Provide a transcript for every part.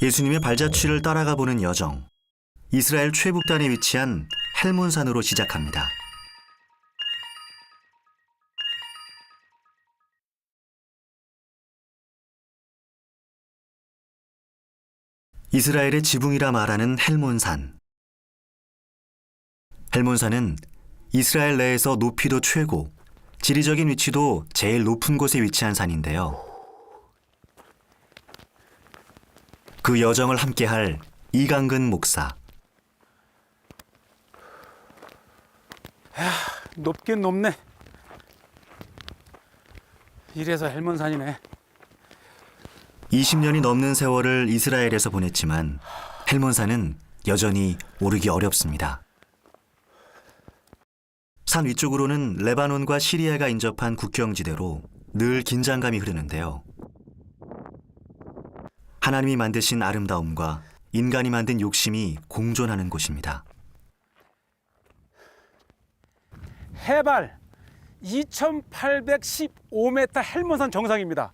예수님의 발자취를 따라가 보는 여정. 이스라엘 최북단에 위치한 헬몬산으로 시작합니다. 이스라엘의 지붕이라 말하는 헬몬산. 헬몬산은 이스라엘 내에서 높이도 최고, 지리적인 위치도 제일 높은 곳에 위치한 산인데요. 그 여정을 함께할 이강근 목사. 높긴 높네. 이래서 헬몬산이네. 20년이 넘는 세월을 이스라엘에서 보냈지만 헬몬산은 여전히 오르기 어렵습니다. 산 위쪽으로는 레바논과 시리아가 인접한 국경지대로 늘 긴장감이 흐르는데요. 하나님이 만드신 아름다움과 인간이 만든 욕심이 공존하는 곳입니다. 해발 2815m 헬몬산 정상입니다.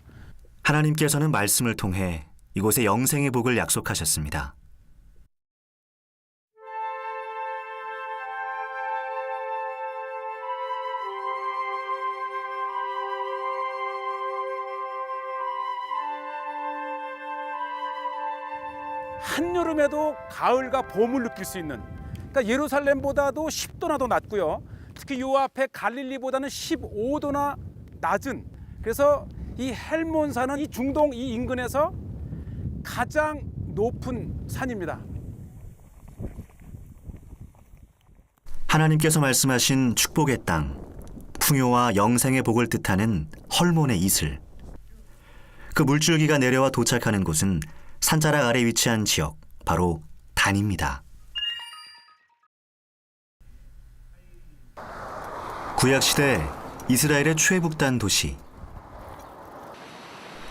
하나님께서는 말씀을 통해 이곳에 영생의 복을 약속하셨습니다. 한여름에도 가을과 봄을 느낄 수 있는, 그러니까 예루살렘보다도 10도나 더 낮고요. 특히 요 앞에 갈릴리보다는 15도나 낮은, 그래서 이 헬몬산은 이 중동 이 인근에서 가장 높은 산입니다. 하나님께서 말씀하신 축복의 땅, 풍요와 영생의 복을 뜻하는 헐몬의 이슬. 그 물줄기가 내려와 도착하는 곳은 산자락 아래 위치한 지역, 바로 단입니다. 구약시대 이스라엘의 최북단 도시.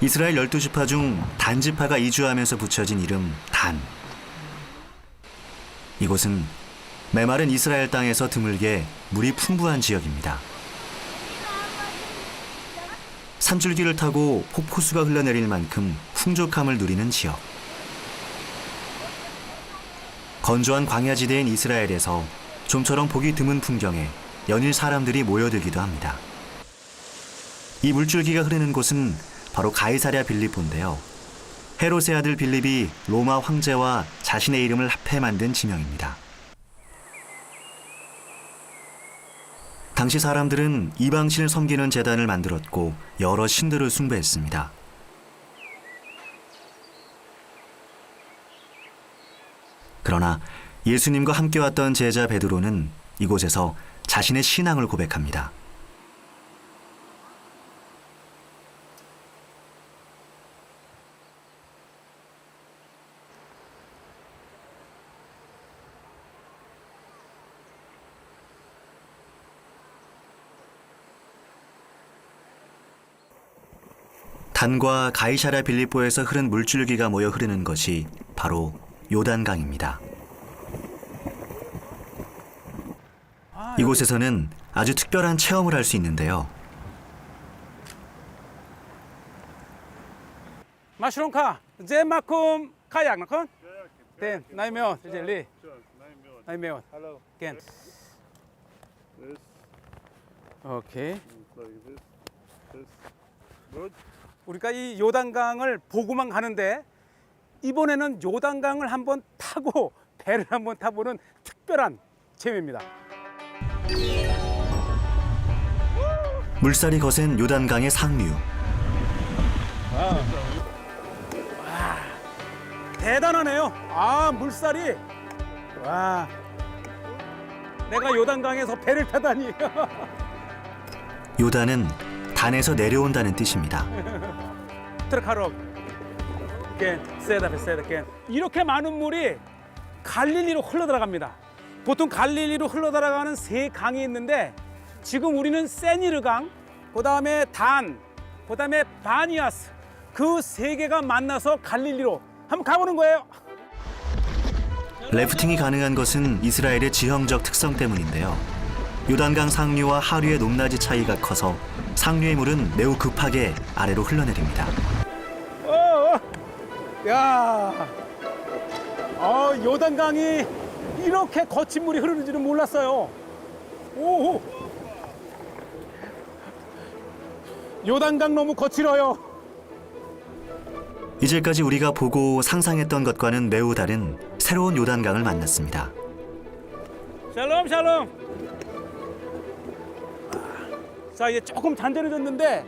이스라엘 12지파 중 단지파가 이주하면서 붙여진 이름 단. 이곳은 메마른 이스라엘 땅에서 드물게 물이 풍부한 지역입니다. 산줄기를 타고 폭포수가 흘러내릴 만큼 풍족함을 누리는 지역. 건조한 광야지대인 이스라엘에서 좀처럼 보기 드문 풍경에 연일 사람들이 모여들기도 합니다. 이 물줄기가 흐르는 곳은 바로 가이사랴 빌립보인데요. 헤롯의 아들 빌립이 로마 황제와 자신의 이름을 합해 만든 지명입니다. 당시 사람들은 이방신을 섬기는 제단을 만들었고 여러 신들을 숭배했습니다. 그러나 예수님과 함께 왔던 제자 베드로는 이곳에서 자신의 신앙을 고백합니다. 단과 가이사랴 빌립보에서 흐른 물줄기가 모여 흐르는 것이 바로 요단강입니다. 이곳에서는 아주 특별한 체험을 할 수 있는데요. 마슈롱카, 제마쿰 카약 나콘? 네, 나이메온, 젤리. 나이메온. 겐. 오케이. 우리가 이 요단강을 보고만 가는데 이번에는 요단강을 한번 타고 배를 한번 타보는 특별한 체험입니다. 물살이 거센 요단강의 상류. 와, 대단하네요. 아, 물살이. 와, 내가 요단강에서 배를 타다니. 요단은 단에서 내려온다는 뜻입니다. 트럭하러 이렇게 많은 물이 갈릴리로 흘러들어갑니다. 보통 갈릴리로 흘러들어가는 세 강이 있는데 지금 우리는 세니르강, 그다음에 단, 그다음에 바니아스, 그 세 개가 만나서 갈릴리로 한번 가보는 거예요. 래프팅이 가능한 것은 이스라엘의 지형적 특성 때문인데요. 요단강 상류와 하류의 높낮이 차이가 커서 상류의 물은 매우 급하게 아래로 흘러내립니다. 야, 요단강이 이렇게 거친 물이 흐르는 줄은 몰랐어요. 오, 요단강 너무 거칠어요. 이제까지 우리가 보고 상상했던 것과는 매우 다른 새로운 요단강을 만났습니다. 샬롬 샬롬. 자, 이제 조금 잔잔해졌는데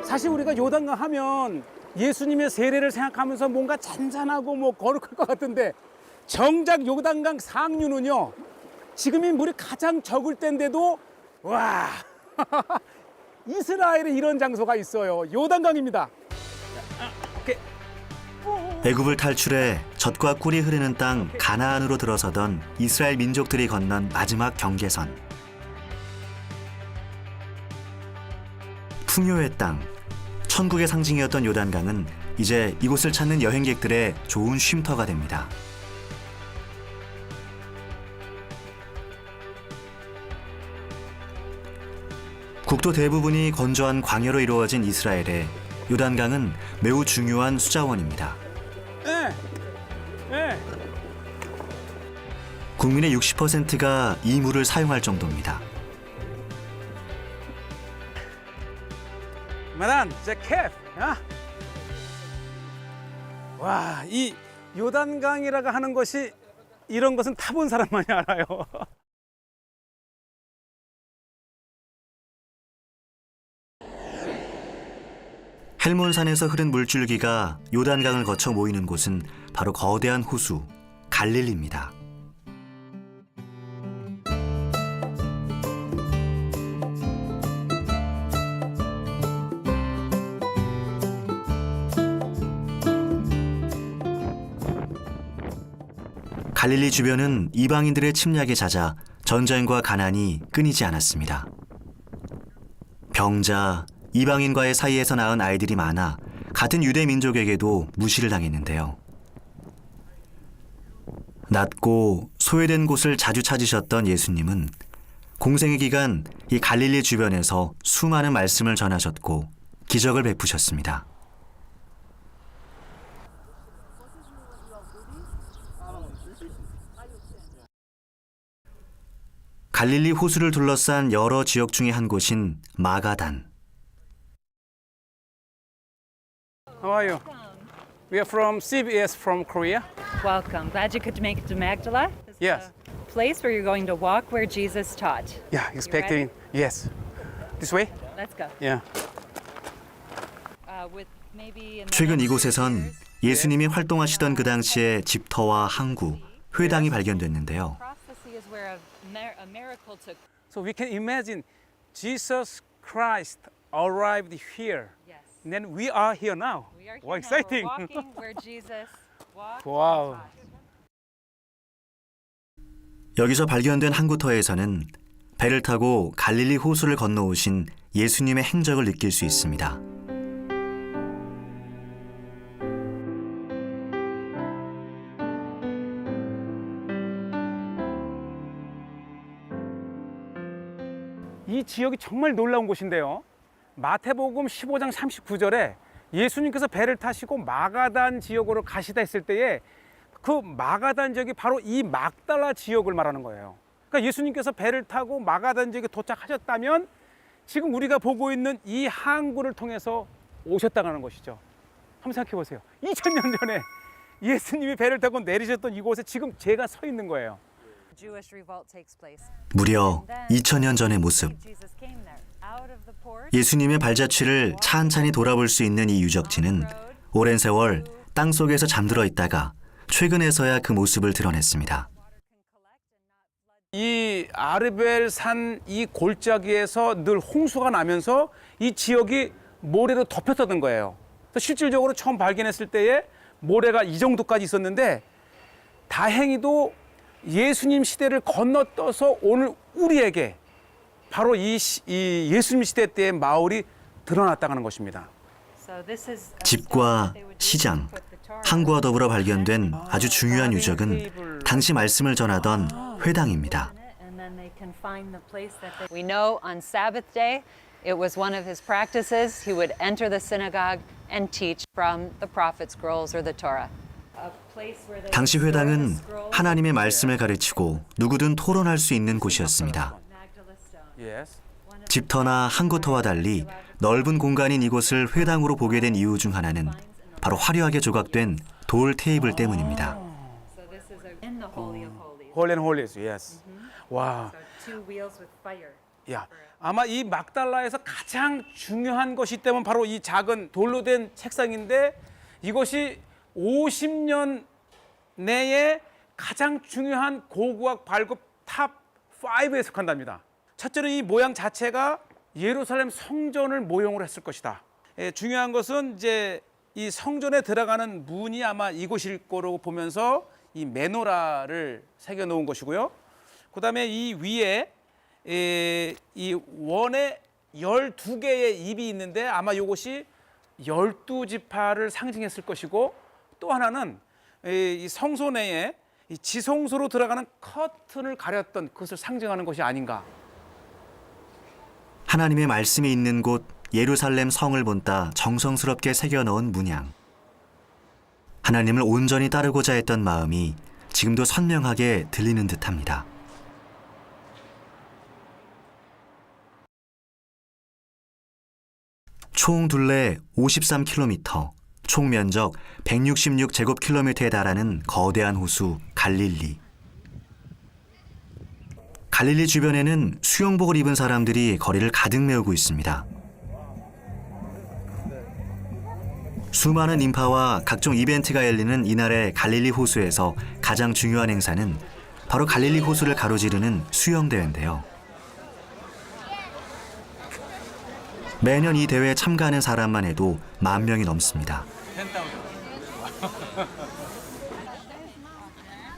사실 우리가 요단강 하면 예수님의 세례를 생각하면서 뭔가 잔잔하고 뭐 거룩할 것 같은데 정작 요단강 상류는요, 지금이 물이 가장 적을 때인데도 와 이스라엘에 이런 장소가 있어요. 요단강입니다. 애굽을 탈출해 젖과 꿀이 흐르는 땅 가나안으로 들어서던 이스라엘 민족들이 건넌 마지막 경계선. 풍요의 땅, 천국의 상징이었던 요단강은 이제 이곳을 찾는 여행객들의 좋은 쉼터가 됩니다. 국토 대부분이 건조한 광야로 이루어진 이스라엘에 요단강은 매우 중요한 수자원입니다. 네. 국민의 60%가 이 물을 사용할 정도입니다. 마단, 제 캡. 와, 이 요단강이라고 하는 것이 이런 것은 타본 사람만이 알아요. 헬몬산에서 흐른 물줄기가 요단강을 거쳐 모이는 곳은 바로 거대한 호수 갈릴리입니다. 갈릴리 주변은 이방인들의 침략에 잦아 전쟁과 가난이 끊이지 않았습니다. 병자, 이방인과의 사이에서 낳은 아이들이 많아 같은 유대 민족에게도 무시를 당했는데요. 낮고 소외된 곳을 자주 찾으셨던 예수님은 공생의 기간 이 갈릴리 주변에서 수많은 말씀을 전하셨고 기적을 베푸셨습니다. 갈릴리 호수를 둘러싼 여러 지역 중에 한 곳인 마가단. How are you? We are from CBS from Korea. Welcome. Glad you could make it to Magdala. This is Yes. the place where you're going to walk where Jesus taught. Yeah, expecting. Yes. This way? Let's go. Yeah. With maybe in the 최근 next 이곳에선 years, 예수님이 활동하시던 그 당시의 집터와 항구, 회당이 발견됐는데요. across the sea is where a miracle took. So we can imagine Jesus Christ arrived here. Yes. And then we are here now. We are here Wow, now. exciting. We're walking where Jesus walked. Wow. and taught. 여기서 발견된 항구터에서는 배를 타고 갈릴리 호수를 건너오신 예수님의 행적을 느낄 수 있습니다. 이 지역이 정말 놀라운 곳인데요. 마태복음 15장 39절에 예수님께서 배를 타시고 마가단 지역으로 가시다 했을 때에 그 마가단 지역이 바로 이 막달라 지역을 말하는 거예요. 그러니까 예수님께서 배를 타고 마가단 지역에 도착하셨다면 지금 우리가 보고 있는 이 항구를 통해서 오셨다는 것이죠. 한번 생각해 보세요. 2000년 전에 예수님이 배를 타고 내리셨던 이곳에 지금 제가 서 있는 거예요. Jewish revolt takes place. 무려 2000년 전의 모습. Jesus came there out of the port. 예수님의 발자취를 찬찬히 돌아볼 수 있는 이 유적지는 오랜 세월 땅속에서 잠들어 있다가 최근에서야 그 모습을 드러냈습니다. 이 아르벨산 이 골짜기에서 늘 홍수가 나면서 이 지역이 모래로 덮였던 거예요. 그래서 실질적으로 처음 발견했을 때에 모래가 이 정도까지 있었는데 다행히도 예수님 시대를 건너떠서 오늘 우리에게 바로 이 예수님 시대 때의 마을이 드러났다는 것입니다. So this is 집과 시장, 항구와 더불어 발견된 아주 중요한 유적은 당시 말씀을 전하던 회당입니다. and then they can find the place that they. We know on Sabbath day it was one of his practices. He would enter the synagogue and teach from the prophet scrolls or the Torah. A place where they 당시 would store the 회당은 scrolls. 하나님의 말씀을 가르치고 누구든 토론할 수 있는 곳이었습니다. Magdala Stone. Yes. 집터나 항구터와 달리 넓은 공간인 이곳을 회당으로 보게 된 이유 중 하나는 바로 화려하게 조각된 돌 테이블 때문입니다. So this is in the Holy of Holies. Holy and Holies. Yes. 와. So 2 wheels with fire. 야, 아마 이 막달라에서 가장 중요한 것이 때문에 바로 이 작은 돌로 된 책상인데 이것이 50년 내에 가장 중요한 고고학 발급 탑 5에 속한답니다. 첫째는 이 모양 자체가 예루살렘 성전을 모형으로 했을 것이다. 중요한 것은 이제 이 성전에 들어가는 문이 아마 이곳일 거라고 보면서 이 메노라를 새겨 놓은 것이고요. 그다음에 이 위에 이 원에 12개의 입이 있는데 아마 이것이 12지파를 상징했을 것이고 또 하나는 이 성소 내에 이 지성소로 들어가는 커튼을 가렸던 그것을 상징하는 것이 아닌가. 하나님의 말씀이 있는 곳 예루살렘 성을 본따 정성스럽게 새겨 넣은 문양. 하나님을 온전히 따르고자 했던 마음이 지금도 선명하게 들리는 듯합니다. 총 둘레 53km, 총 면적 166제곱킬로미터에 달하는 거대한 호수 갈릴리. 갈릴리 주변에는 수영복을 입은 사람들이 거리를 가득 메우고 있습니다. 수많은 인파와 각종 이벤트가 열리는 이날의 갈릴리 호수에서 가장 중요한 행사는 바로 갈릴리 호수를 가로지르는 수영대회인데요. 매년 이 대회에 참가하는 사람만 해도 10,000명이 넘습니다.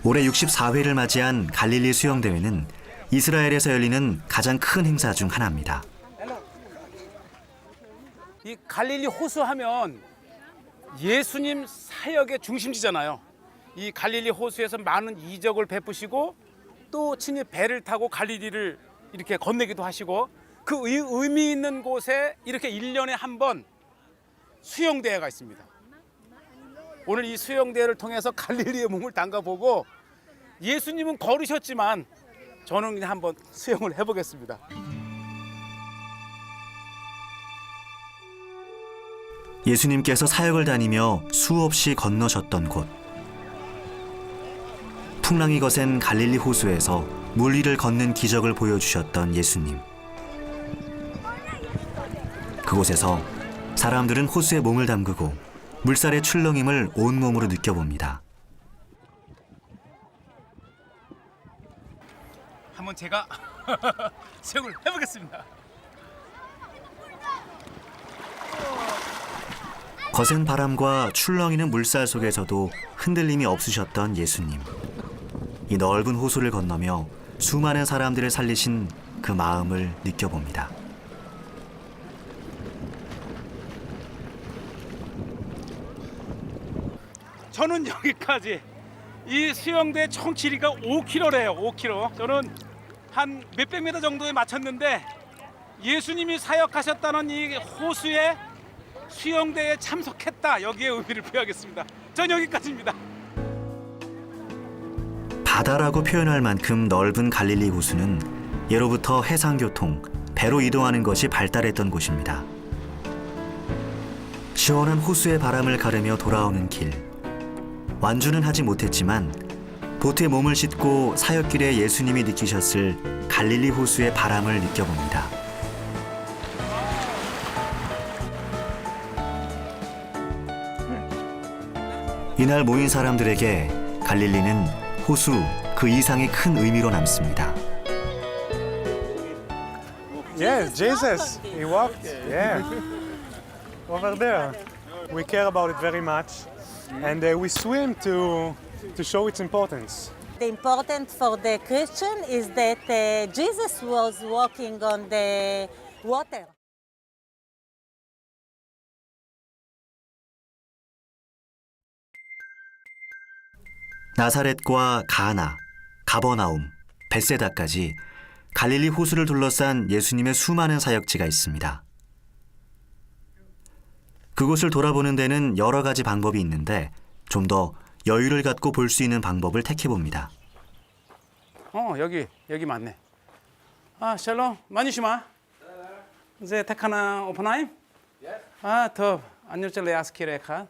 올해 64회를 맞이한 갈릴리 수영대회는 이스라엘에서 열리는 가장 큰 행사 중 하나입니다. 이 갈릴리 호수 하면 예수님 사역의 중심지잖아요. 이 갈릴리 호수에서 많은 이적을 베푸시고 또 친히 배를 타고 갈릴리를 이렇게 건네기도 하시고 그 의미 있는 곳에 이렇게 1년에 한 번 수영대회가 있습니다. 오늘 이 수영대회를 통해서 갈릴리의 몸을 담가보고 예수님은 걸으셨지만 저는 그냥 한번 수영을 해보겠습니다. 예수님께서 사역을 다니며 수없이 건너셨던 곳. 풍랑이 거센 갈릴리 호수에서 물 위를 걷는 기적을 보여주셨던 예수님. 그곳에서 사람들은 호수에 몸을 담그고 물살의 출렁임을 온몸으로 느껴봅니다. 한번 제가 수영을 해보겠습니다. 거센 바람과 출렁이는 물살 속에서도 흔들림이 없으셨던 예수님. 이 넓은 호수를 건너며 수많은 사람들을 살리신 그 마음을 느껴봅니다. 저는 여기까지. 이 수영대 총 길이가 5km래요. 5km. 저는 한 몇백 미터 정도에 맞췄는데 예수님이 사역하셨다는 이 호수에 수영대에 참석했다. 여기에 의미를 부여하겠습니다. 전 여기까지입니다. 바다라고 표현할 만큼 넓은 갈릴리 호수는 예로부터 해상교통, 배로 이동하는 것이 발달했던 곳입니다. 시원한 호수의 바람을 가르며 돌아오는 길. 완주는 하지 못했지만 보트에 몸을 싣고 사역길에 예수님이 느끼셨을 갈릴리 호수의 바람을 느껴봅니다. 이날 모인 사람들에게 갈릴리는 호수 그 이상의 큰 의미로 남습니다. Yes, Jesus. He walked. Yeah. Over there. We care about it very much. And we swim to show its importance. The important for the Christian is that Jesus was walking on the water. 나사렛과 가나, 가버나움, 벳세다까지 갈릴리 호수를 둘러싼 예수님의 수많은 사역지가 있습니다. 그곳을 돌아보는 데는 여러 가지 방법이 있는데 좀 더 여유를 갖고 볼 수 있는 방법을 택해봅니다. 여기 맞네. 샬롬, 많이 심어. 이제 택하나 오픈하임? טוב, אני רוצה להזכיר אחד.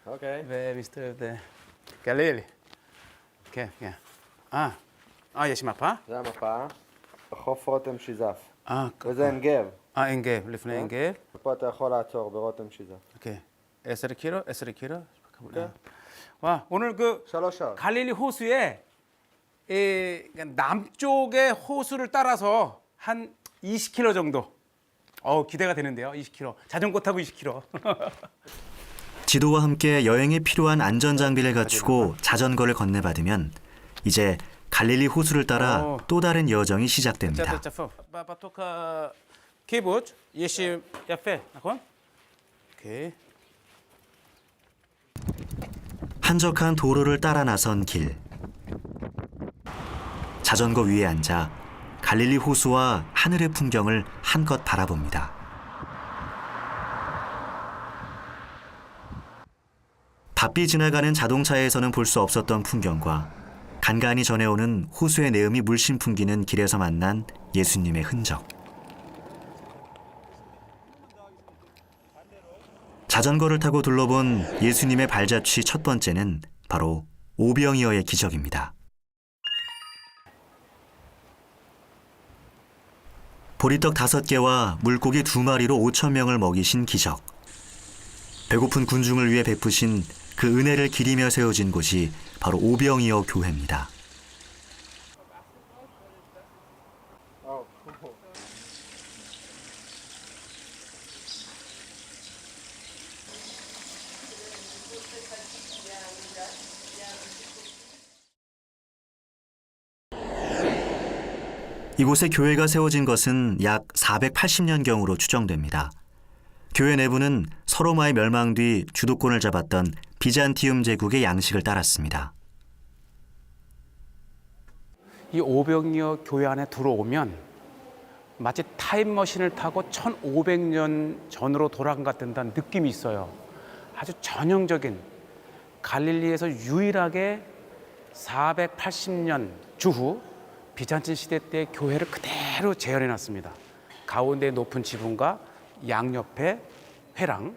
אוקיי. ומסתובב גליל. כן. יש מפה? זה המפה. חוף רותם שיזף. אה, וזה עין גב. עין גב, לפני עין גב. ופה אתה יכול לעצור ברותם שיזף. 오케이. 10 킬로? 와, 오늘 그 3 שעות. 갈릴리 호수에 남쪽의 호수를 따라서 한 20km 정도. 기대가 되는데요. 20km. 자전거 타고 20km. 지도와 함께 여행에 필요한 안전장비를 갖추고 자전거를 건네받으면 이제 갈릴리 호수를 따라 또 다른 여정이 시작됩니다. 바토카 키부츠 예시 야페 나콘? 오케이. 한적한 도로를 따라 나선 길. 자전거 위에 앉아 갈릴리 호수와 하늘의 풍경을 한껏 바라봅니다. 바삐 지나가는 자동차에서는 볼 수 없었던 풍경과 간간히 전해오는 호수의 내음이 물씬 풍기는 길에서 만난 예수님의 흔적. 자전거를 타고 둘러본 예수님의 발자취 첫 번째는 바로 오병이어의 기적입니다. 보리떡 5개와 물고기 2마리로 5,000명을 먹이신 기적. 배고픈 군중을 위해 베푸신 그 은혜를 기리며 세워진 곳이 바로 오병이어 교회입니다. 이곳에 교회가 세워진 것은 약 480년경으로 추정됩니다. 교회 내부는 서로마의 멸망 뒤 주도권을 잡았던 비잔티움 제국의 양식을 따랐습니다. 이 오병이어 교회 안에 들어오면 마치 타임머신을 타고 1500년 전으로 돌아간 것 같다는 느낌이 있어요. 아주 전형적인 갈릴리에서 유일하게 480년 주후 비잔틴 시대 때 교회를 그대로 재현해 놨습니다. 가운데 높은 지붕과 양옆에 회랑.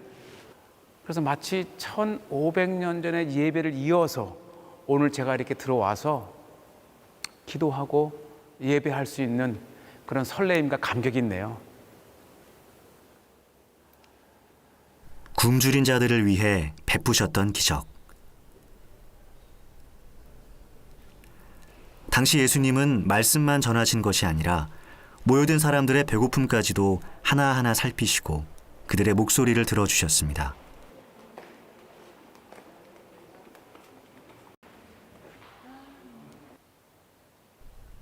그래서 마치 1500년 전의 예배를 이어서 오늘 제가 이렇게 들어와서 기도하고 예배할 수 있는 그런 설레임과 감격이 있네요. 굶주린 자들을 위해 베푸셨던 기적. 당시 예수님은 말씀만 전하신 것이 아니라 모여든 사람들의 배고픔까지도 하나하나 살피시고 그들의 목소리를 들어주셨습니다.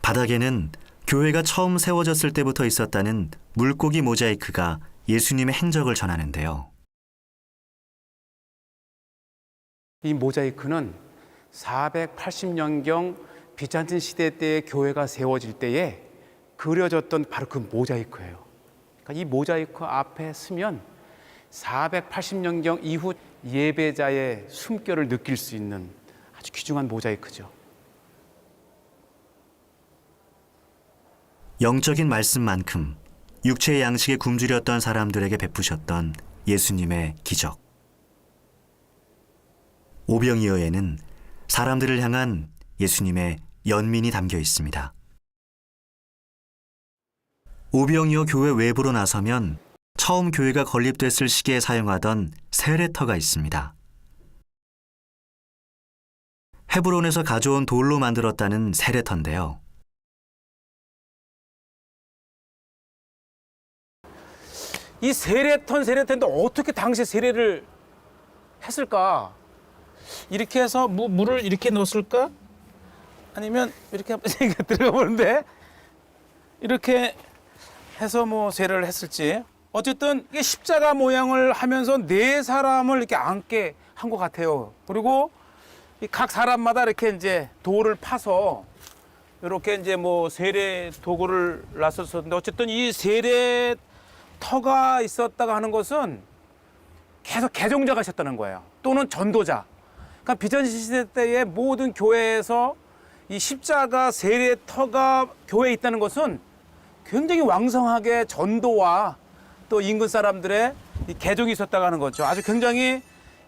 바닥에는 교회가 처음 세워졌을 때부터 있었다는 물고기 모자이크가 예수님의 행적을 전하는데요. 이 모자이크는 480년경 비잔틴 시대 때의 교회가 세워질 때에 그려졌던 바로 그 모자이크예요. 그러니까 이 모자이크 앞에 서면 480년경 이후 예배자의 숨결을 느낄 수 있는 아주 귀중한 모자이크죠. 영적인 말씀만큼 육체의 양식에 굶주렸던 사람들에게 베푸셨던 예수님의 기적. 오병이어에는 사람들을 향한 예수님의 연민이 담겨 있습니다. 오병이어 교회 외부로 나서면 처음 교회가 건립됐을 시기에 사용하던 세레터가 있습니다. 헤브론에서 가져온 돌로 만들었다는 세레터인데요. 이 세례터인데 어떻게 당시에 세례를 했을까? 이렇게 해서 물을 이렇게 넣었을까? 아니면 이렇게 한번 들어가 보는데 이렇게 해서 세례를 했을지. 어쨌든 이게 십자가 모양을 하면서 4사람을 이렇게 앉게 한 것 같아요. 그리고 각 사람마다 이렇게 이제 돌을 파서 이렇게 이제 세례 도구를 놨었는데 어쨌든 이 세례터가 있었다가 하는 것은 계속 개종자가 있었다는 거예요. 또는 전도자. 그러니까 비전시 시대 때의 모든 교회에서 이 십자가 세례터가 교회에 있다는 것은 굉장히 왕성하게 전도와 또 인근 사람들의 이 개종이 있었다고 하는 거죠. 아주 굉장히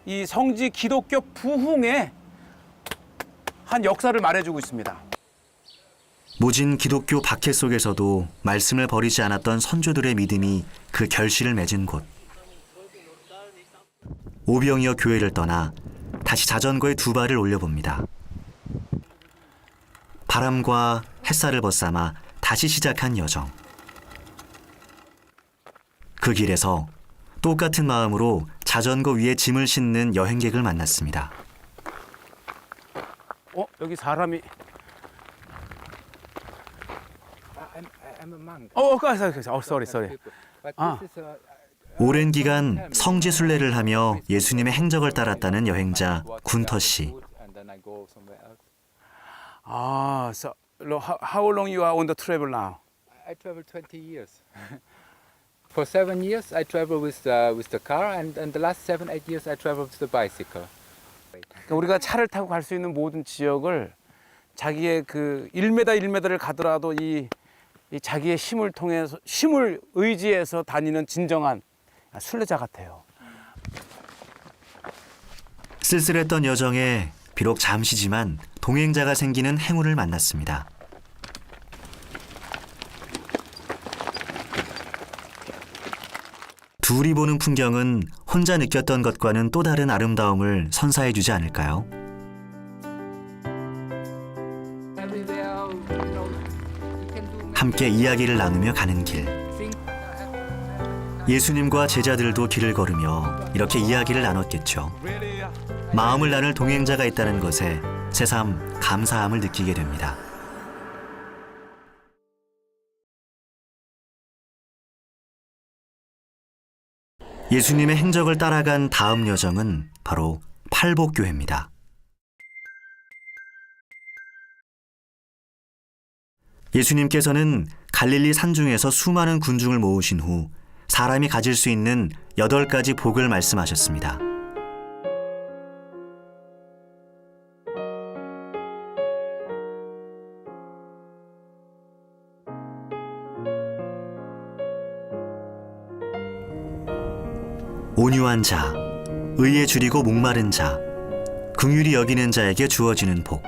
이 성지 기독교 부흥의 한 역사를 말해주고 있습니다. 모진 기독교 박해 속에서도 말씀을 버리지 않았던 선조들의 믿음이 그 결실을 맺은 곳. 오병이어 교회를 떠나 다시 자전거에 두 발을 올려봅니다. 바람과 햇살을 벗삼아 다시 시작한 여정. 그 길에서 똑같은 마음으로 자전거 위에 짐을 싣는 여행객을 만났습니다. 여기 사람이. I'm a monk. sorry. But Ah. this is a 오랜 기간 성지 순례를 하며 예수님의 행적을 따랐다는 여행자 군터 씨. and then I go somewhere else. So how long you are on the travel now? I travel 20 years. For 7 years I travel with the car, and the last 7-8 years I travel with the bicycle. 그러니까 우리가 차를 타고 갈 수 있는 모든 지역을 자기의 그 1m 1m를 가더라도 이 자기의 힘을 통해서 힘을 의지해서 다니는 진정한 순례자 같아요. 쓸쓸했던 여정에 비록 잠시지만 동행자가 생기는 행운을 만났습니다. 둘이 보는 풍경은 혼자 느꼈던 것과는 또 다른 아름다움을 선사해 주지 않을까요? Everywhere, you can do many 함께 이야기를 나누며 가는 길. things. 예수님과 제자들도 길을 걸으며 이렇게 이야기를 나눴겠죠. 마음을 나눌 동행자가 있다는 것에 새삼 감사함을 느끼게 됩니다. 예수님의 행적을 따라간 다음 여정은 바로 팔복교회입니다. 예수님께서는 갈릴리 산중에서 수많은 군중을 모으신 후 사람이 가질 수 있는 8가지 복을 말씀하셨습니다. 온유한 자, 의에 줄이고 목마른 자, 긍휼히 여기는 자에게 주어지는 복.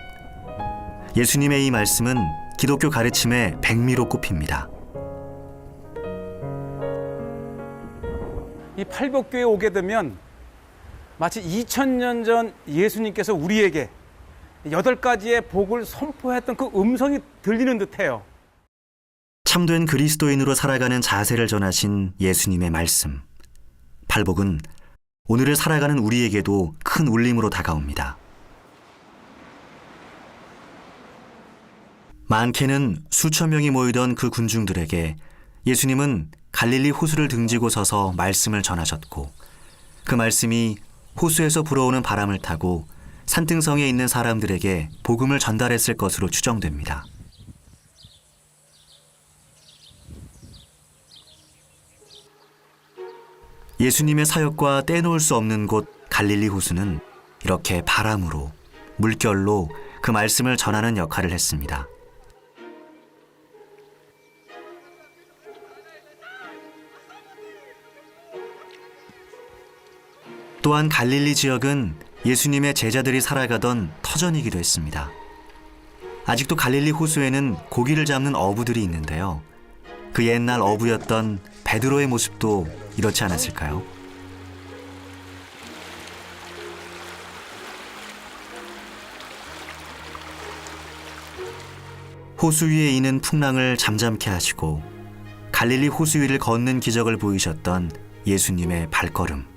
예수님의 이 말씀은 기독교 가르침의 백미로 꼽힙니다. 이 팔복교에 오게 되면 마치 2000년 전 예수님께서 우리에게 8가지의 복을 선포했던 그 음성이 들리는 듯해요. 참된 그리스도인으로 살아가는 자세를 전하신 예수님의 말씀. 팔복은 오늘을 살아가는 우리에게도 큰 울림으로 다가옵니다. 많게는 수천 명이 모이던 그 군중들에게 예수님은 갈릴리 호수를 등지고 서서 말씀을 전하셨고, 그 말씀이 호수에서 불어오는 바람을 타고 산등성에 있는 사람들에게 복음을 전달했을 것으로 추정됩니다. 예수님의 사역과 떼놓을 수 없는 곳 갈릴리 호수는 이렇게 바람으로, 물결로 그 말씀을 전하는 역할을 했습니다. 또한 갈릴리 지역은 예수님의 제자들이 살아가던 터전이기도 했습니다. 아직도 갈릴리 호수에는 고기를 잡는 어부들이 있는데요. 그 옛날 어부였던 베드로의 모습도 이렇지 않았을까요? 호수 위에 이는 풍랑을 잠잠케 하시고 갈릴리 호수 위를 걷는 기적을 보이셨던 예수님의 발걸음.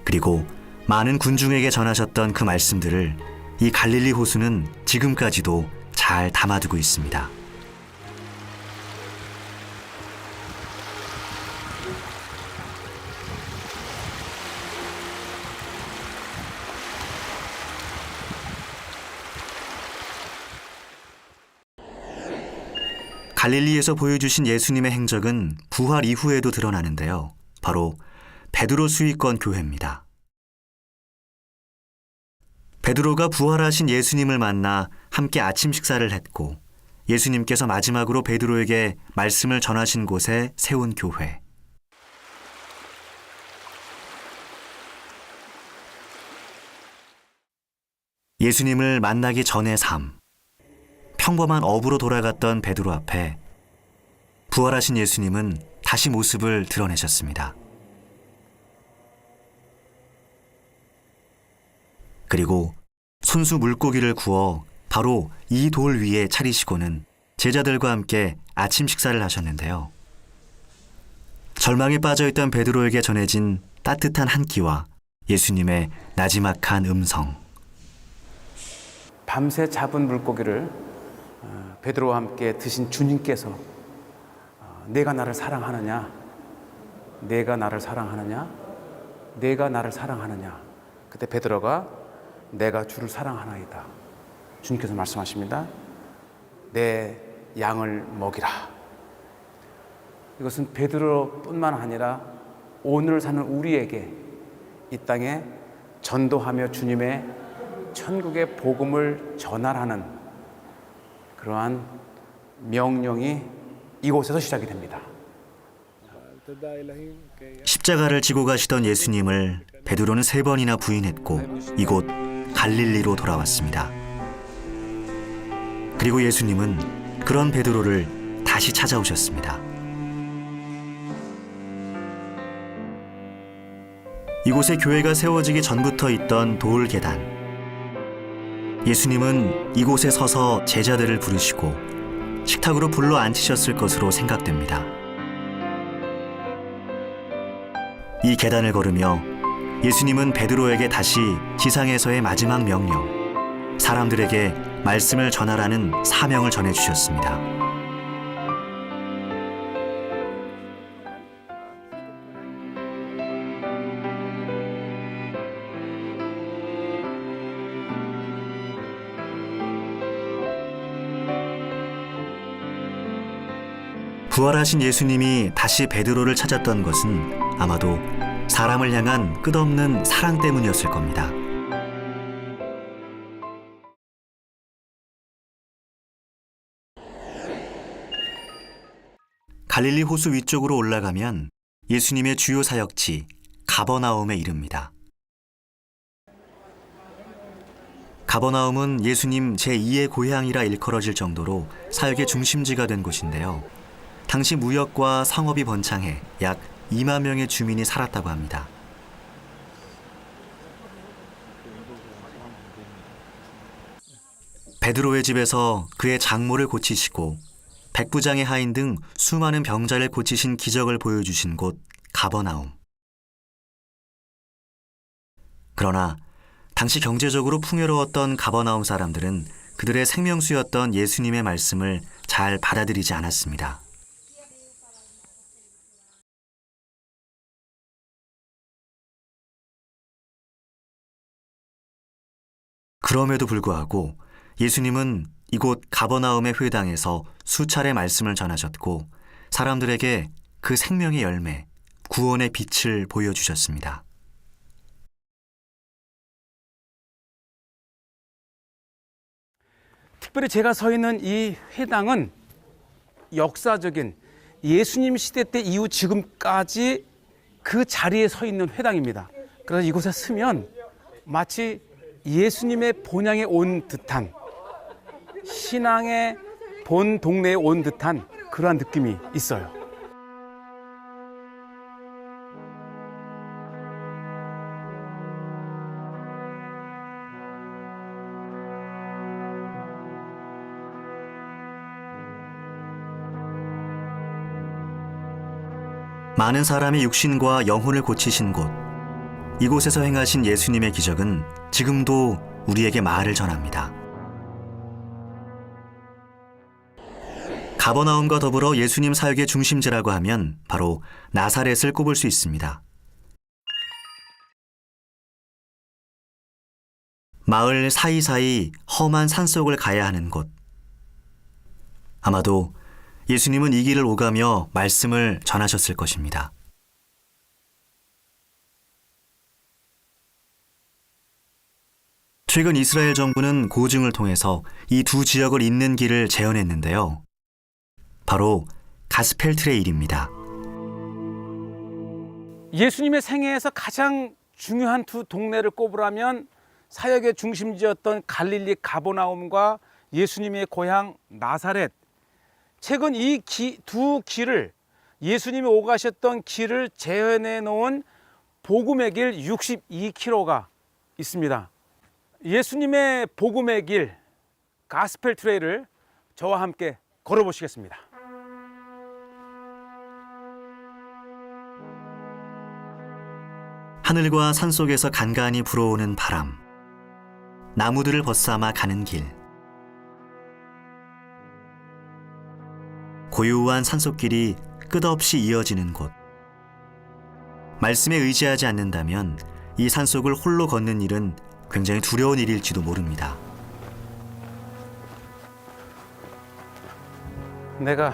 그리고 많은 군중에게 전하셨던 그 말씀들을 이 갈릴리 호수는 지금까지도 잘 담아두고 있습니다. 갈릴리에서 보여주신 예수님의 행적은 부활 이후에도 드러나는데요. 바로 베드로 수위권 교회입니다. 베드로가 부활하신 예수님을 만나 함께 아침 식사를 했고 예수님께서 마지막으로 베드로에게 말씀을 전하신 곳에 세운 교회. 예수님을 만나기 전의 삶. 평범한 어부로 돌아갔던 베드로 앞에 부활하신 예수님은 다시 모습을 드러내셨습니다. 그리고 손수 물고기를 구워 바로 이 돌 위에 차리시고는 제자들과 함께 아침 식사를 하셨는데요. 절망에 빠져있던 베드로에게 전해진 따뜻한 한 끼와 예수님의 나지막한 음성. 밤새 잡은 물고기를 베드로와 함께 드신 주님께서 내가 나를 사랑하느냐? 내가 나를 사랑하느냐? 내가 나를 사랑하느냐? 그때 베드로가 내가 주를 사랑하나이다. 주님께서 말씀하십니다. 내 양을 먹이라. 이것은 베드로뿐만 아니라 오늘 사는 우리에게 이 땅에 전도하며 주님의 천국의 복음을 전하라는 그러한 명령이 이곳에서 시작이 됩니다. 십자가를 지고 가시던 예수님을 베드로는 3번이나 부인했고 이곳 갈릴리로 돌아왔습니다. 그리고 예수님은 그런 베드로를 다시 찾아오셨습니다. 이곳에 교회가 세워지기 전부터 있던 돌 계단. 예수님은 이곳에 서서 제자들을 부르시고 식탁으로 불러 앉히셨을 것으로 생각됩니다. 이 계단을 걸으며 예수님은 베드로에게 다시 지상에서의 마지막 명령, 사람들에게 말씀을 전하라는 사명을 전해주셨습니다. 부활하신 예수님이 다시 베드로를 찾았던 것은 아마도 사람을 향한 끝없는 사랑 때문이었을 겁니다. 갈릴리 호수 위쪽으로 올라가면 예수님의 주요 사역지 가버나움에 이릅니다. 가버나움은 예수님 제2의 고향이라 일컬어질 정도로 사역의 중심지가 된 곳인데요. 당시 무역과 상업이 번창해 약 2만 명의 주민이 살았다고 합니다. 베드로의 집에서 그의 장모를 고치시고 백부장의 하인 등 수많은 병자를 고치신 기적을 보여주신 곳 가버나움. 그러나 당시 경제적으로 풍요로웠던 가버나움 사람들은 그들의 생명수였던 예수님의 말씀을 잘 받아들이지 않았습니다. 그럼에도 불구하고 예수님은 이곳 가버나움의 회당에서 수차례 말씀을 전하셨고 사람들에게 그 생명의 열매, 구원의 빛을 보여주셨습니다. 특별히 제가 서 있는 이 회당은 역사적인 예수님 시대 때 이후 지금까지 그 자리에 서 있는 회당입니다. 그래서 이곳에 서면 마치 예수님의 본향에 온 듯한, 신앙의 본 동네에 온 듯한 그러한 느낌이 있어요. 많은 사람의 육신과 영혼을 고치신 곳, 이곳에서 행하신 예수님의 기적은 지금도 우리에게 말을 전합니다. 가버나움과 더불어 예수님 사역의 중심지라고 하면 바로 나사렛을 꼽을 수 있습니다. 마을 사이사이 험한 산속을 가야 하는 곳. 아마도 예수님은 이 길을 오가며 말씀을 전하셨을 것입니다. 최근 이스라엘 정부는 고증을 통해서 이 두 지역을 잇는 길을 재현했는데요. 바로 가스펠 트레일입니다. 예수님의 생애에서 가장 중요한 두 동네를 꼽으라면 사역의 중심지였던 갈릴리 가버나움과 예수님의 고향 나사렛. 최근 이 두 길을 예수님이 오가셨던 길을 재현해 놓은 복음의 길 62km가 있습니다. 예수님의 복음의 길 가스펠 트레일을 저와 함께 걸어보시겠습니다. 하늘과 산 속에서 간간히 불어오는 바람, 나무들을 벗삼아 가는 길, 고요한 산속길이 끝없이 이어지는 곳. 말씀에 의지하지 않는다면 이 산속을 홀로 걷는 일은 굉장히 두려운 일일지도 모릅니다. 내가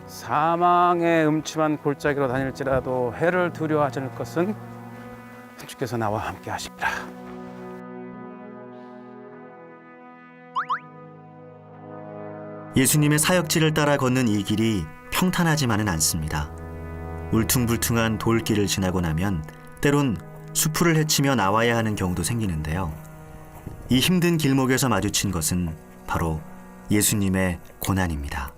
사망의 음침한 골짜기로 다닐지라도 해를 두려워하지 않을 것은 주께서 나와 함께 하십니다. 예수님의 사역지를 따라 걷는 이 길이 평탄하지만은 않습니다. 울퉁불퉁한 돌길을 지나고 나면 때론 수풀을 헤치며 나와야 하는 경우도 생기는데요. 이 힘든 길목에서 마주친 것은 바로 예수님의 고난입니다.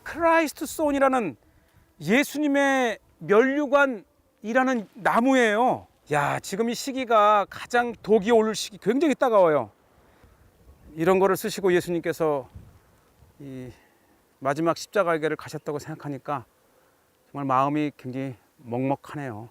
크라이스트 손이라는 예수님의 면류관이라는 나무예요. 야, 지금 이 시기가 가장 독이 오를 시기, 굉장히 따가워요. 이런 거를 쓰시고 예수님께서 이 마지막 십자가의 길을 가셨다고 생각하니까 정말 마음이 굉장히 먹먹하네요.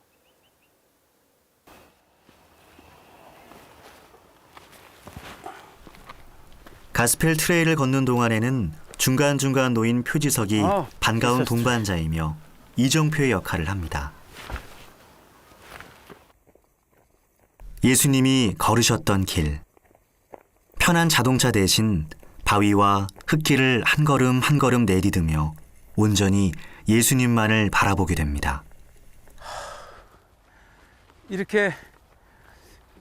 가스펠 트레일을 걷는 동안에는 중간중간 놓인 표지석이 반가운 있었죠. 동반자이며 이정표의 역할을 합니다. 예수님이 걸으셨던 길, 편한 자동차 대신 바위와 흙길을 한 걸음 한 걸음 내디디며 온전히 예수님만을 바라보게 됩니다. 이렇게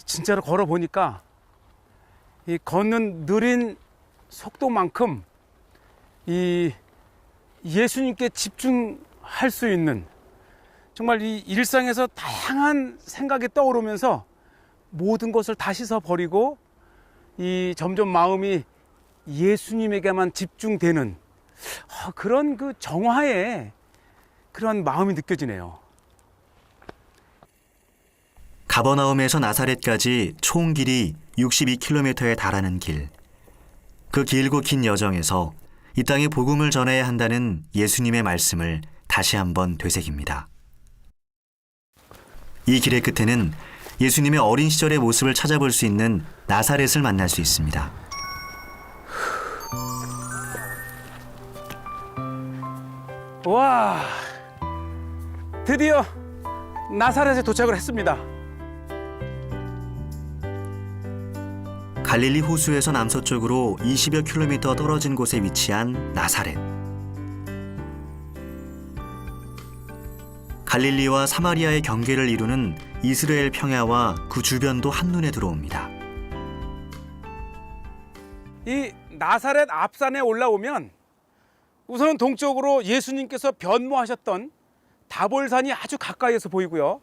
진짜로 걸어보니까 이 걷는 느린 속도만큼 이 예수님께 집중할 수 있는, 정말 이 일상에서 다양한 생각이 떠오르면서 모든 것을 다 씻어버리고 이 점점 마음이 예수님에게만 집중되는 그런 그 정화의 그런 마음이 느껴지네요. 가버나움에서 나사렛까지 총 길이 62km에 달하는 길. 그 길고 긴 여정에서 이 땅에 복음을 전해야 한다는 예수님의 말씀을 다시 한번 되새깁니다. 이 길의 끝에는 예수님의 어린 시절의 모습을 찾아볼 수 있는 나사렛을 만날 수 있습니다. 와, 드디어 나사렛에 도착을 했습니다. 갈릴리 호수에서 남서쪽으로 20여 킬로미터 떨어진 곳에 위치한 나사렛. 갈릴리와 사마리아의 경계를 이루는 이스라엘 평야와 그 주변도 한눈에 들어옵니다. 이 나사렛 앞산에 올라오면 우선 동쪽으로 예수님께서 변모하셨던 다볼산이 아주 가까이에서 보이고요.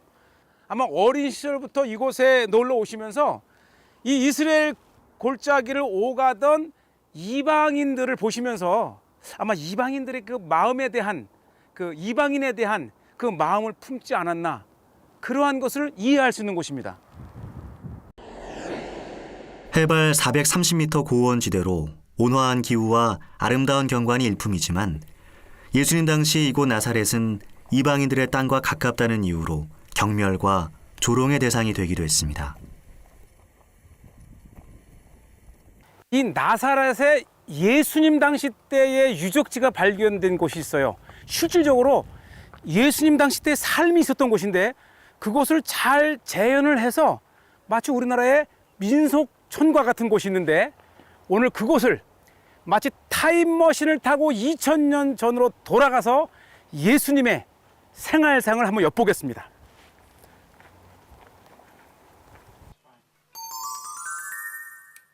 아마 어린 시절부터 이곳에 놀러 오시면서 이 이스라엘 골짜기를 오가던 이방인들을 보시면서 아마 이방인들의 그 마음에 대한, 그 이방인에 대한 그 마음을 품지 않았나, 그러한 것을 이해할 수 있는 곳입니다. 해발 430m 고원지대로 온화한 기후와 아름다운 경관이 일품이지만 예수님 당시 이곳 나사렛은 이방인들의 땅과 가깝다는 이유로 경멸과 조롱의 대상이 되기도 했습니다. 이 나사렛에 예수님 당시 때의 유적지가 발견된 곳이 있어요. 실질적으로 예수님 당시 때 삶이 있었던 곳인데 그곳을 잘 재현을 해서 마치 우리나라의 민속촌과 같은 곳이 있는데 오늘 그곳을 마치 타임머신을 타고 2000년 전으로 돌아가서 예수님의 생활상을 한번 엿보겠습니다.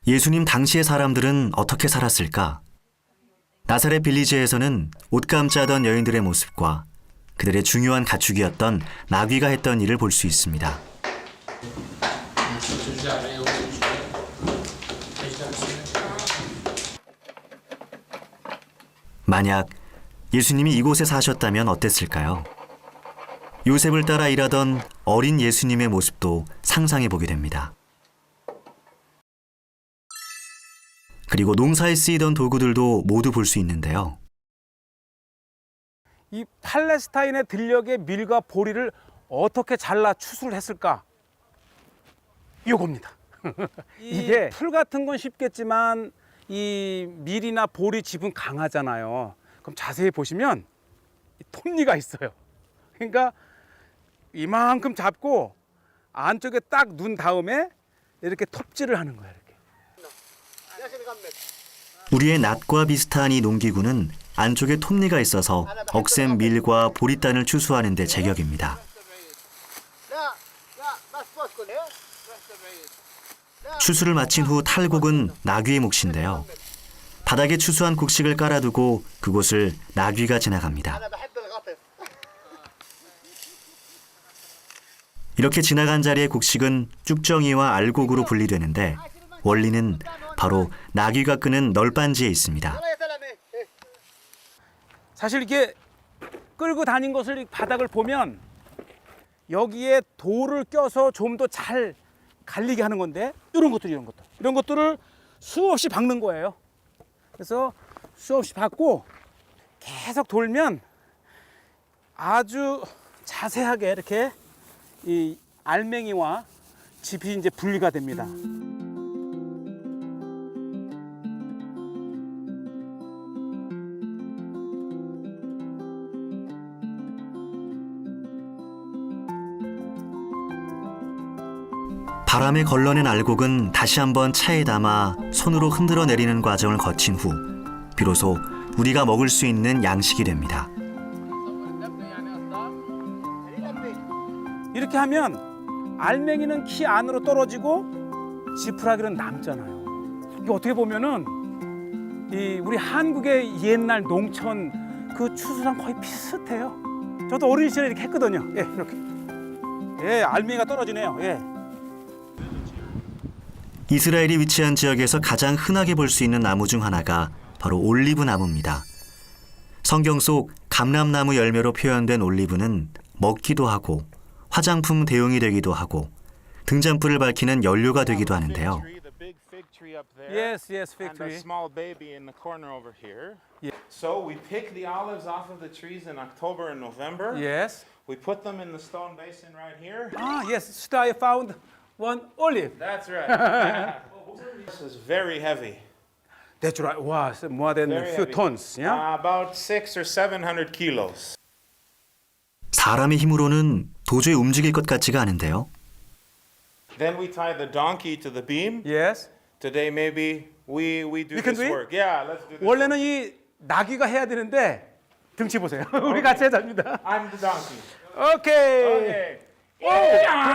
예수님 당시의 사람들은 어떻게 살았을까? 나사렛 빌리지에서는 옷감지 하던 여인들의 모습과 그들의 중요한 가축이었던 나귀가 했던 일을 볼 수 있습니다. 만약 예수님이 이곳에 사셨다면 어땠을까요? 요셉을 따라 일하던 어린 예수님의 모습도 상상해 보게 됩니다. 그리고 농사에 쓰이던 도구들도 모두 볼 수 있는데요. 이 팔레스타인의 들녘의 밀과 보리를 어떻게 잘라 추수를 했을까? 요겁니다. 이게 풀 같은 건 쉽겠지만 이 밀이나 보리 짚은 강하잖아요. 그럼 자세히 보시면 이 톱니가 있어요. 그러니까 이만큼 잡고 안쪽에 딱 눈 다음에 이렇게 톱질을 하는 거예요. 이렇게. 우리의 낫과 비슷한 이 농기구는 안쪽에 톱니가 있어서 억센 밀과 보리단을 추수하는 데 제격입니다. 추수를 마친 후 탈곡은 나귀의 몫인데요. 바닥에 추수한 곡식을 깔아두고 그곳을 나귀가 지나갑니다. 이렇게 지나간 자리의 곡식은 쭉정이와 알곡으로 분리되는데 원리는 바로 나귀가 끄는 널빤지에 있습니다. 사실 이게 끌고 다닌 것을 바닥을 보면 여기에 돌을 껴서 좀 더 잘 갈리게 하는 건데 이런 것들을 수없이 박는 거예요. 그래서 수없이 박고 계속 돌면 아주 자세하게 이렇게 이 알맹이와 짚이 이제 분리가 됩니다. 바람에 걸러낸 알곡은 다시 한번 차에 담아 손으로 흔들어 내리는 과정을 거친 후 비로소 우리가 먹을 수 있는 양식이 됩니다. 이렇게 하면 알맹이는 키 안으로 떨어지고 지푸라기는 남잖아요. 이게 어떻게 보면은 이 우리 한국의 옛날 농촌 그 추수랑 거의 비슷해요. 저도 어린 시절에 이렇게 했거든요. 예, 이렇게. 예, 알맹이가 떨어지네요. 예. 이스라엘이 위치한 지역에서 가장 흔하게 볼 수 있는 나무 중 하나가 바로 올리브 나무입니다. 성경 속 감람나무 열매로 표현된 올리브는 먹기도 하고 화장품 대용이 되기도 하고 등잔불을 밝히는 연료가 되기도 하는데요. Yes, yes, And a factory. small baby in the corner over here. Yeah. So we pick the olives off of the trees in October and November. Yes. We put them in the stone basin right here. Ah, yes. Today I found one olive. That's right. This is very heavy. That's right. Wow, it's more than a Very few heavy. tons. Yeah. About 600 or 700 kilos. 사람의 힘으로는 도저히 움직일 것 같지가 않은데요. Then we tie the donkey to the beam. Yes. Today maybe we do You can this do it? work. Yeah, let's do this. 원래는 이 나귀가 해야 되는데 등치 보세요. 우리 같이 하자입니다. I'm the donkey. 오케이. Okay.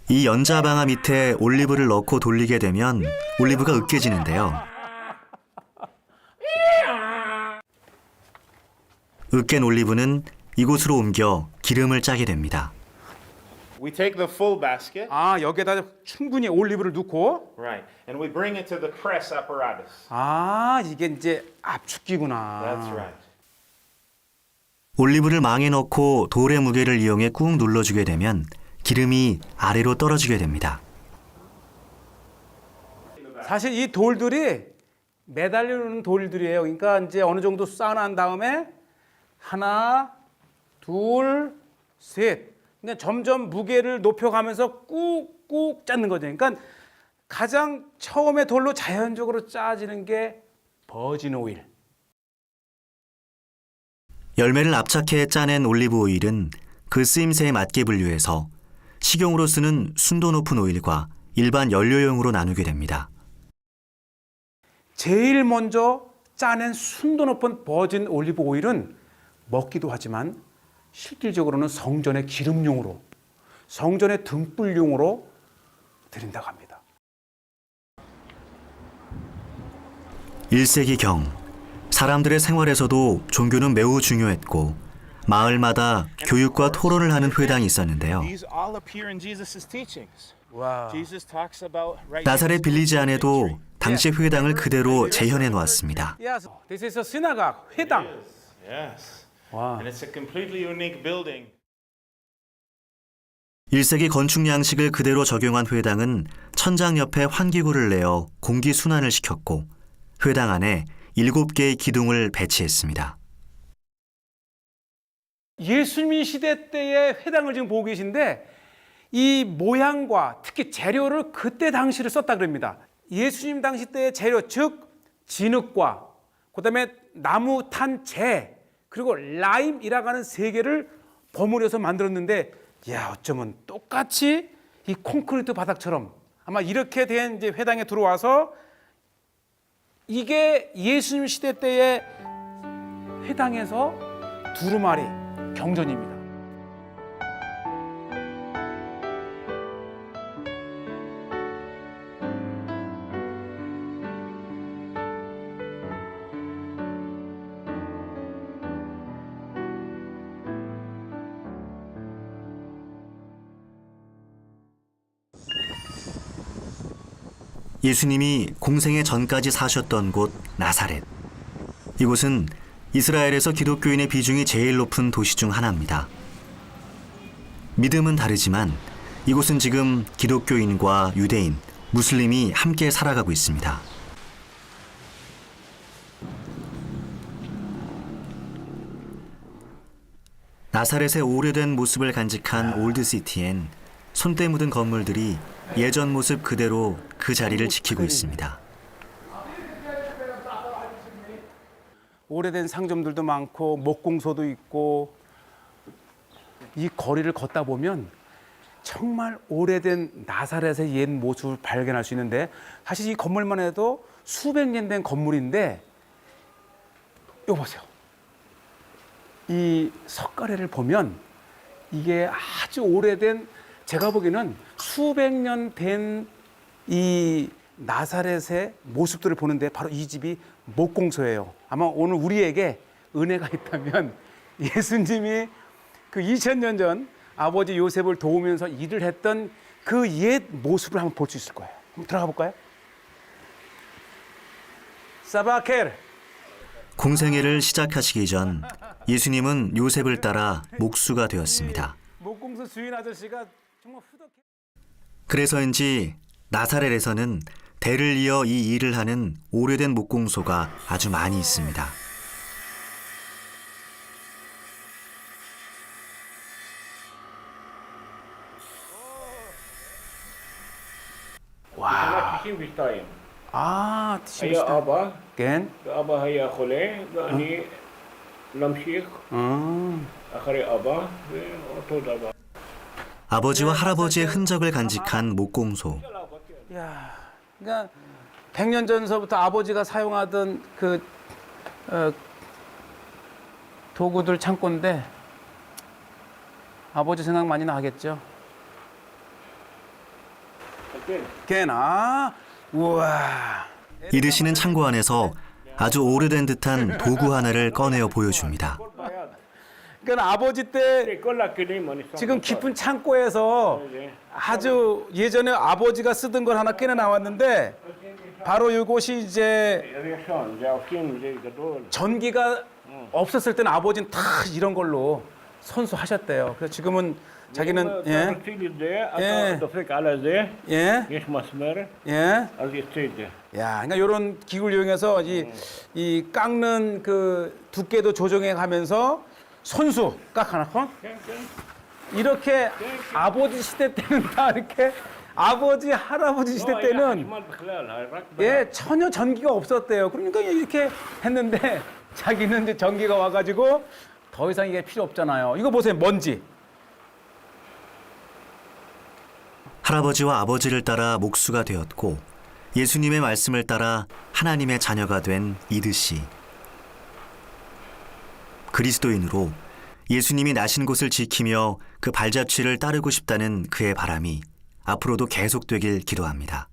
이 연자방아 밑에 올리브를 넣고 돌리게 되면 올리브가 으깨지는데요. 으깬 올리브는 이곳으로 옮겨 기름을 짜게 됩니다. We take the full basket. 아, 여기에다 충분히 올리브를 넣고 Right. And we bring it to the press apparatus. 아, 이게 이제 압축기구나. That's right. 올리브를 망에 넣고 돌의 무게를 이용해 꾹 눌러주게 되면 기름이 아래로 떨어지게 됩니다. 사실 이 돌들이 매달려 놓는 돌들이에요. 그러니까 이제 어느 정도 쌓아놓은 다음에 하나, 둘, 셋. 그러니까 점점 무게를 높여가면서 꾹꾹 짜는 거죠. 그러니까 가장 처음에 돌로 자연적으로 짜지는 게 버진 오일. 열매를 압착해 짜낸 올리브 오일은 그 쓰임새에 맞게 분류해서 식용으로 쓰는 순도 높은 오일과 일반 연료용으로 나누게 됩니다. 제일 먼저 짜낸 순도 높은 버진 올리브 오일은 먹기도 하지만 실질적으로는 성전의 기름용으로, 성전의 등불용으로 드린다고 합니다. 1세기경 사람들의 생활에서도 종교는 매우 중요했고 마을마다 교육과 토론을 하는 회당이 있었는데요. These all appear in Jesus' teachings. 와. Jesus talks about right 나사렛 빌리지 안에도 당시 회당을 그대로 재현해 놓았습니다. Yes, this is a synagogue, 회당. Yes. 와. And it's a completely unique building. 1세기 건축 양식을 그대로 적용한 회당은 천장 옆에 환기구를 내어 공기 순환을 시켰고 회당 안에 7개의 기둥을 배치했습니다. 예수님 시대 때의 회당을 지금 보고 계신데 이 모양과 특히 재료를 그때 당시를 썼다 그럽니다. 예수님 당시 때의 재료, 즉 진흙과 그다음에 나무 탄 재 그리고 라임이라고 하는 세 개를 버무려서 만들었는데 야, 어쩌면 똑같이 이 콘크리트 바닥처럼 아마 이렇게 된 이제 회당에 들어와서 이게 예수님 시대 때의 회당에서 두루마리 경전입니다. 예수님이 공생의 전까지 사셨던 곳 나사렛. 이곳은 이스라엘에서 기독교인의 비중이 제일 높은 도시 중 하나입니다. 믿음은 다르지만 이곳은 지금 기독교인과 유대인, 무슬림이 함께 살아가고 있습니다. 나사렛의 오래된 모습을 간직한 올드시티엔 손때 묻은 건물들이 예전 모습 그대로 그 자리를 지키고 있습니다. 오래된 상점들도 많고 목공소도 있고 이 거리를 걷다 보면 정말 오래된 나사렛의 옛 모습을 발견할 수 있는데 사실 이 건물만 해도 수백 년 된 건물인데 이거 보세요. 이 석가래를 보면 이게 아주 오래된 제가 보기에는 수백 년 된 이 나사렛의 모습들을 보는데 바로 이 집이 목공소예요. 아마 오늘 우리에게 은혜가 있다면 예수님이 그 2000년 전 아버지 요셉을 도우면서 일을 했던 그 옛 모습을 한번 볼 수 있을 거예요. 한번 들어가 볼까요? 사바켈. 공생애를 시작하시기 전 예수님은 요셉을 따라 목수가 되었습니다. 목공소 주인 아저씨가 정말 후덕해. 그래서인지 나사렛에서는 대를 이어 이 일을 하는 오래된 목공소가 아주 많이 있습니다. 아, היה אבא, כן. ואבא היה חולה, ואני להמשיך אחרי אבא, ואותו דבר. 아버지와 할아버지의 흔적을 간직한 목공소. 야, 그러니까 100년 전서부터 아버지가 사용하던 그 도구들 창고인데 아버지 생각 많이 나겠죠. 걔나 우와. 이르시는 창고 안에서 아주 오래된 듯한 도구 하나를 꺼내어 보여줍니다. 그러니까 아버지 때 지금 깊은 창고에서 아주 예전에 아버지가 쓰던 걸 하나 꺼내 나왔는데 바로 이곳이 이제 전기가 없었을 때는 아버지는 다 이런 걸로 선수하셨대요. 그래서 지금은 자기는 야, 그러니까 이런 기구를 이용해서 이 깎는 그 두께도 조정해 가면서 손수 깎아놓고 이렇게 아버지 시대 때는 다 이렇게 아버지 할아버지 시대 때는 전혀 전기가 없었대요. 그러니까 이렇게 했는데 자기는 이제 전기가 와가지고 더 이상 이게 필요 없잖아요. 이거 보세요, 먼지. 할아버지와 아버지를 따라 목수가 되었고 예수님의 말씀을 따라 하나님의 자녀가 된 이드 씨. 그리스도인으로 예수님이 나신 곳을 지키며 그 발자취를 따르고 싶다는 그의 바람이 앞으로도 계속되길 기도합니다.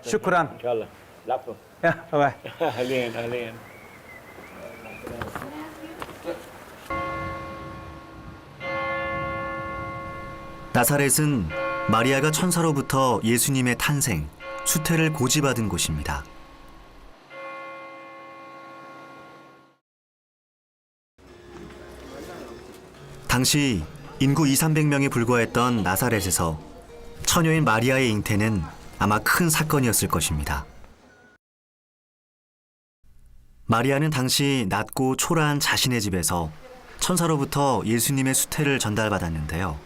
슈크란. Inshallah. Lapo. 야, 바이바이. Ahlan, ahlan. 나사렛은 마리아가 천사로부터 예수님의 탄생, 수태를 고지받은 곳입니다. 당시 인구 200~300명에 불과했던 나사렛에서 처녀인 마리아의 잉태는 아마 큰 사건이었을 것입니다. 마리아는 당시 낮고 초라한 자신의 집에서 천사로부터 예수님의 수태를 전달받았는데요.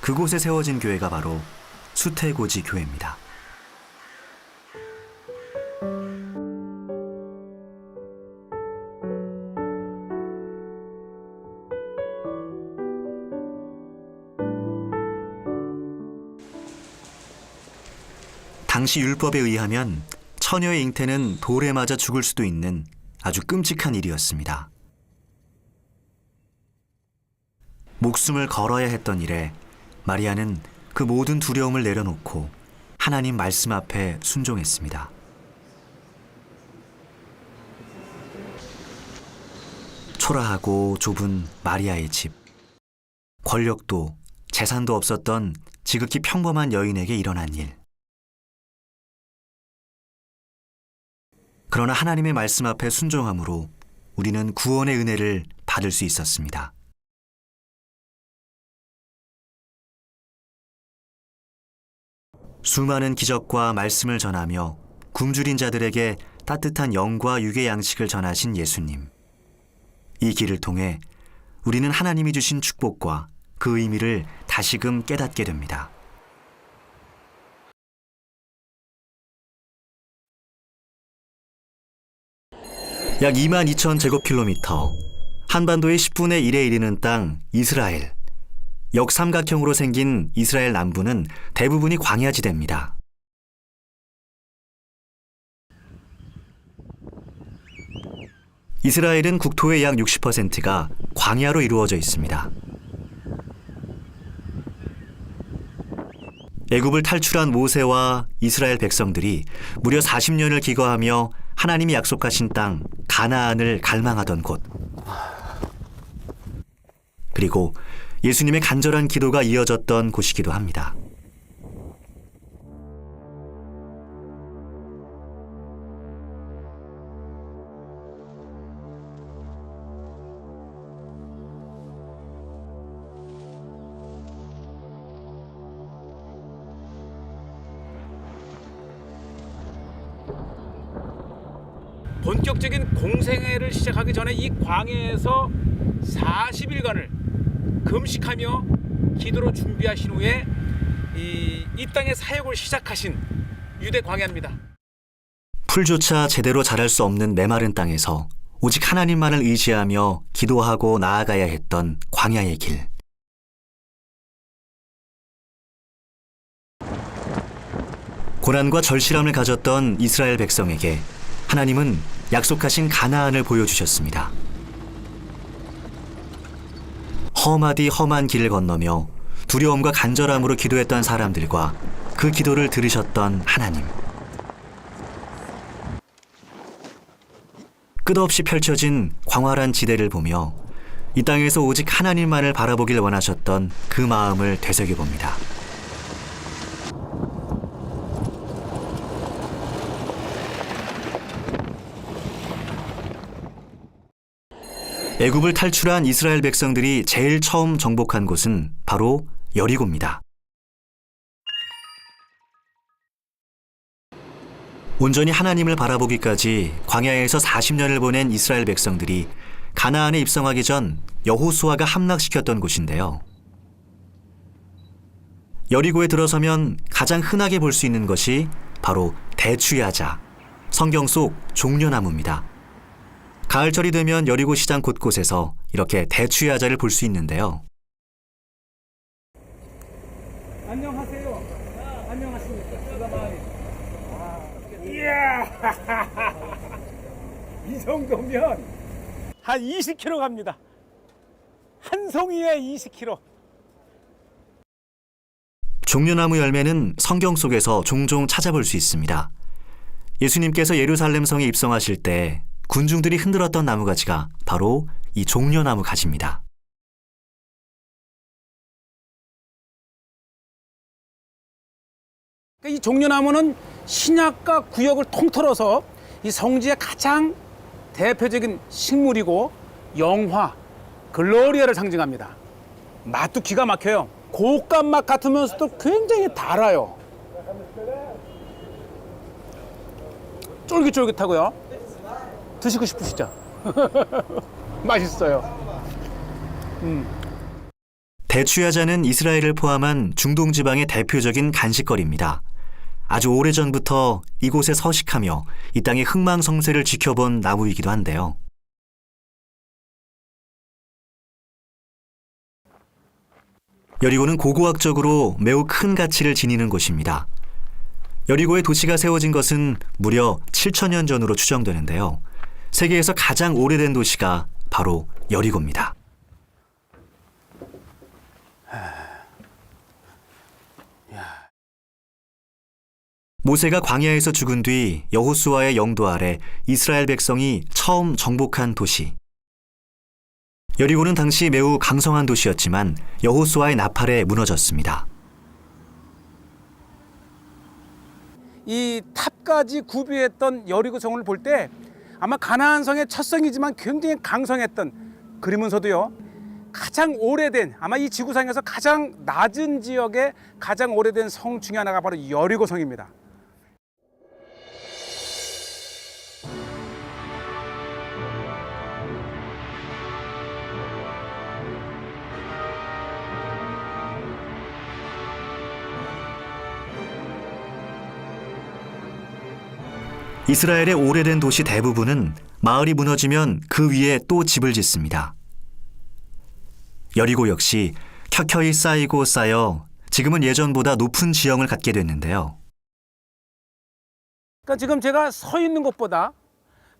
그곳에 세워진 교회가 바로 수태고지 교회입니다. 당시 율법에 의하면 처녀의 잉태는 돌에 맞아 죽을 수도 있는 아주 끔찍한 일이었습니다. 목숨을 걸어야 했던 일에 마리아는 그 모든 두려움을 내려놓고 하나님 말씀 앞에 순종했습니다. 초라하고 좁은 마리아의 집. 권력도 재산도 없었던 지극히 평범한 여인에게 일어난 일. 그러나 하나님의 말씀 앞에 순종함으로 우리는 구원의 은혜를 받을 수 있었습니다. 수많은 기적과 말씀을 전하며 굶주린 자들에게 따뜻한 영과 육의 양식을 전하신 예수님. 이 길을 통해 우리는 하나님이 주신 축복과 그 의미를 다시금 깨닫게 됩니다. 약 22,000제곱킬로미터, 한반도의 10분의 1에 이르는 땅 이스라엘. 역삼각형으로 생긴 이스라엘 남부는 대부분이 광야지대입니다. 이스라엘은 국토의 약 60%가 광야로 이루어져 있습니다. 애굽을 탈출한 모세와 이스라엘 백성들이 무려 40년을 기거하며 하나님이 약속하신 땅 가나안을 갈망하던 곳. 그리고 예수님의 간절한 기도가 이어졌던 곳이기도 합니다. 본격적인 공생애를 시작하기 전에 이 광야에서 40일간을 금식하며 기도로 준비하신 후에 이 땅의 사역을 시작하신 유대 광야입니다. 풀조차 제대로 자랄 수 없는 메마른 땅에서 오직 하나님만을 의지하며 기도하고 나아가야 했던 광야의 길. 고난과 절실함을 가졌던 이스라엘 백성에게 하나님은 약속하신 가나안을 보여주셨습니다. 험하디 험한 길을 건너며 두려움과 간절함으로 기도했던 사람들과 그 기도를 들으셨던 하나님. 끝없이 펼쳐진 광활한 지대를 보며 이 땅에서 오직 하나님만을 바라보길 원하셨던 그 마음을 되새겨봅니다. 애굽을 탈출한 이스라엘 백성들이 제일 처음 정복한 곳은 바로 여리고입니다. 온전히 하나님을 바라보기까지 광야에서 40년을 보낸 이스라엘 백성들이 가나안에 입성하기 전 여호수아가 함락시켰던 곳인데요. 여리고에 들어서면 가장 흔하게 볼 수 있는 것이 바로 대추야자, 성경 속 종려나무입니다. 가을철이 되면 여리고 시장 곳곳에서 이렇게 대추야자를 볼 수 있는데요. 안녕하세요. 안녕하십니까. 이 정도면 한 20km 갑니다. 한 송이에 20km. 종려나무 열매는 성경 속에서 종종 찾아볼 수 있습니다. 예수님께서 예루살렘 성에 입성하실 때 군중들이 흔들었던 나무가지가 바로 이 종려나무 가지입니다. 이 종려나무는 신약과 구약을 통틀어서 이 성지의 가장 대표적인 식물이고 영화, 글로리아를 상징합니다. 맛도 기가 막혀요. 고운 맛 같으면서도 굉장히 달아요. 쫄깃쫄깃하고요. 드시고 싶으시죠? 맛있어요. 대추야자는 이스라엘을 포함한 중동 지방의 대표적인 간식거리입니다. 아주 오래전부터 이곳에 서식하며 이 땅의 흥망성쇠를 지켜본 나무이기도 한데요. 여리고는 고고학적으로 매우 큰 가치를 지니는 곳입니다. 여리고의 도시가 세워진 것은 무려 7,000년 전으로 추정되는데요. 세계에서 가장 오래된 도시가 바로 여리고입니다. 모세가 광야에서 죽은 뒤 여호수아의 영도 아래 이스라엘 백성이 처음 정복한 도시. 여리고는 당시 매우 강성한 도시였지만 여호수아의 나팔에 무너졌습니다. 이 탑까지 구비했던 여리고 성을 볼 때 아마 가나안 성의 첫 성이지만 굉장히 강성했던, 그러면서도요 가장 오래된, 아마 이 지구상에서 가장 낮은 지역의 가장 오래된 성 중에 하나가 바로 여리고 성입니다. 이스라엘의 오래된 도시 대부분은 마을이 무너지면 그 위에 또 집을 짓습니다. 여리고 역시 켜켜이 쌓이고 쌓여 지금은 예전보다 높은 지형을 갖게 됐는데요. 그러니까 지금 제가 서 있는 곳보다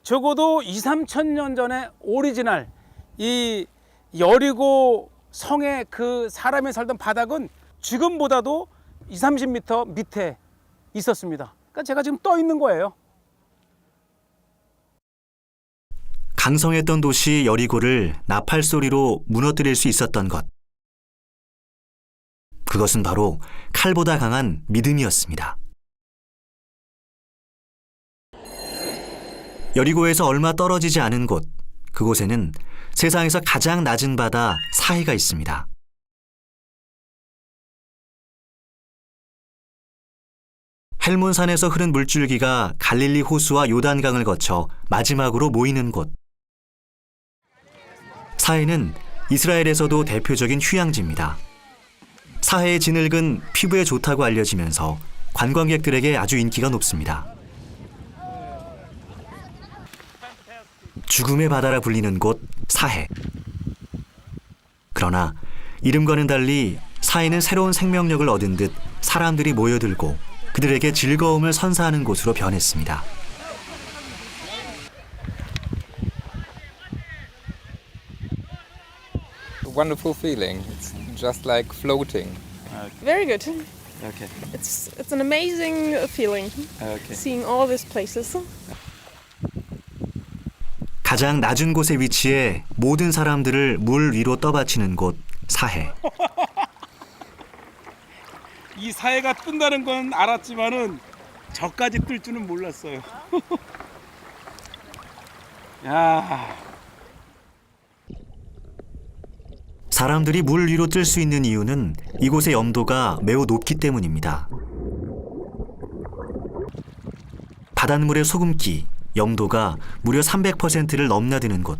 적어도 2-3천 년 전에 오리지널 이 여리고 성의 그 사람이 살던 바닥은 지금보다도 20-30m 밑에 있었습니다. 그러니까 제가 지금 떠 있는 거예요. 강성했던 도시 여리고를 나팔 소리로 무너뜨릴 수 있었던 것. 그것은 바로 칼보다 강한 믿음이었습니다. 여리고에서 얼마 떨어지지 않은 곳, 그곳에는 세상에서 가장 낮은 바다 사해가 있습니다. 헬몬산에서 흐른 물줄기가 갈릴리 호수와 요단강을 거쳐 마지막으로 모이는 곳. 사해는 이스라엘에서도 대표적인 휴양지입니다. 사해의 진흙은 피부에 좋다고 알려지면서 관광객들에게 아주 인기가 높습니다. 죽음의 바다라 불리는 곳 사해. 그러나 이름과는 달리 사해는 새로운 생명력을 얻은 듯 사람들이 모여들고 그들에게 즐거움을 선사하는 곳으로 변했습니다. Wonderful feeling. It's just like floating. Very good. Okay. It's an amazing feeling. Okay. Seeing all these places. 가장 낮은 곳에 위치해 모든 사람들을 물 위로 떠받치는 곳 사해. 이 사해가 뜬다는 건 알았지만은 저까지 뜰 줄은 몰랐어요. 야. 사람들이 물 위로 뜰 수 있는 이유는 이곳의 염도가 매우 높기 때문입니다. 바닷물의 소금기, 염도가 무려 300%를 넘나드는 곳.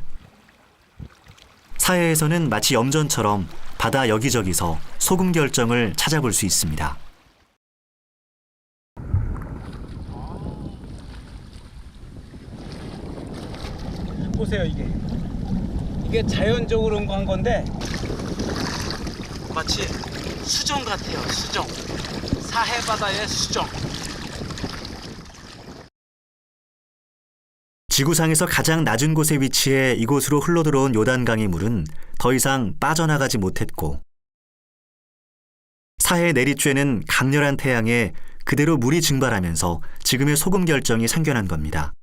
사해에서는 마치 염전처럼 바다 여기저기서 소금 결정을 찾아볼 수 있습니다. 보세요, 이게 자연적으로 한 건데 마치 수정 같아요. 수정. 사해 바다의 수정. 지구상에서 가장 낮은 곳에 위치해 이곳으로 흘러들어온 요단강의 물은 더 이상 빠져나가지 못했고 사해 내리쬐는 강렬한 태양에 그대로 물이 증발하면서 지금의 소금 결정이 생겨난 겁니다.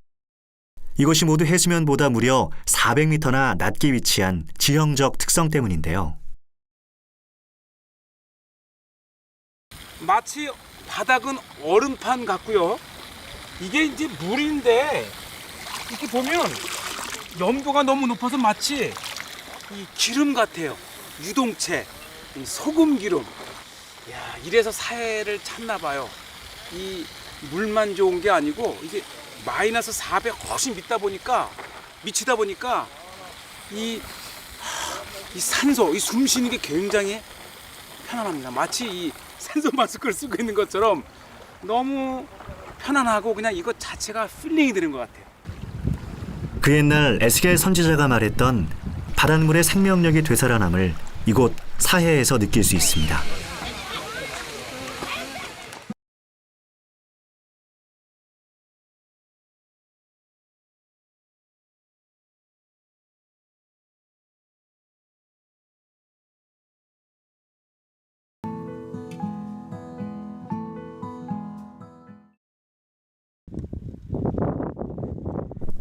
이것이 모두 해수면보다 무려 400m나 낮게 위치한 지형적 특성 때문인데요. 마치 바닥은 얼음판 같고요. 이게 이제 물인데 이렇게 보면 염도가 너무 높아서 마치 이 기름 같아요. 유동체, 이 소금 기름. 야, 이래서 사해를 찾나 봐요. 이 물만 좋은 게 아니고 이게 마이너스 400 훨씬 미치다 보니까 이 산소, 이 숨 쉬는 게 굉장히 편안합니다. 마치 이 산소 마스크를 쓰고 있는 것처럼 너무 편안하고 그냥 이것 자체가 필링이 드는 것 같아요. 그 옛날 에스겔 선지자가 말했던 바닷물의 생명력이 되살아남을 이곳 사해에서 느낄 수 있습니다.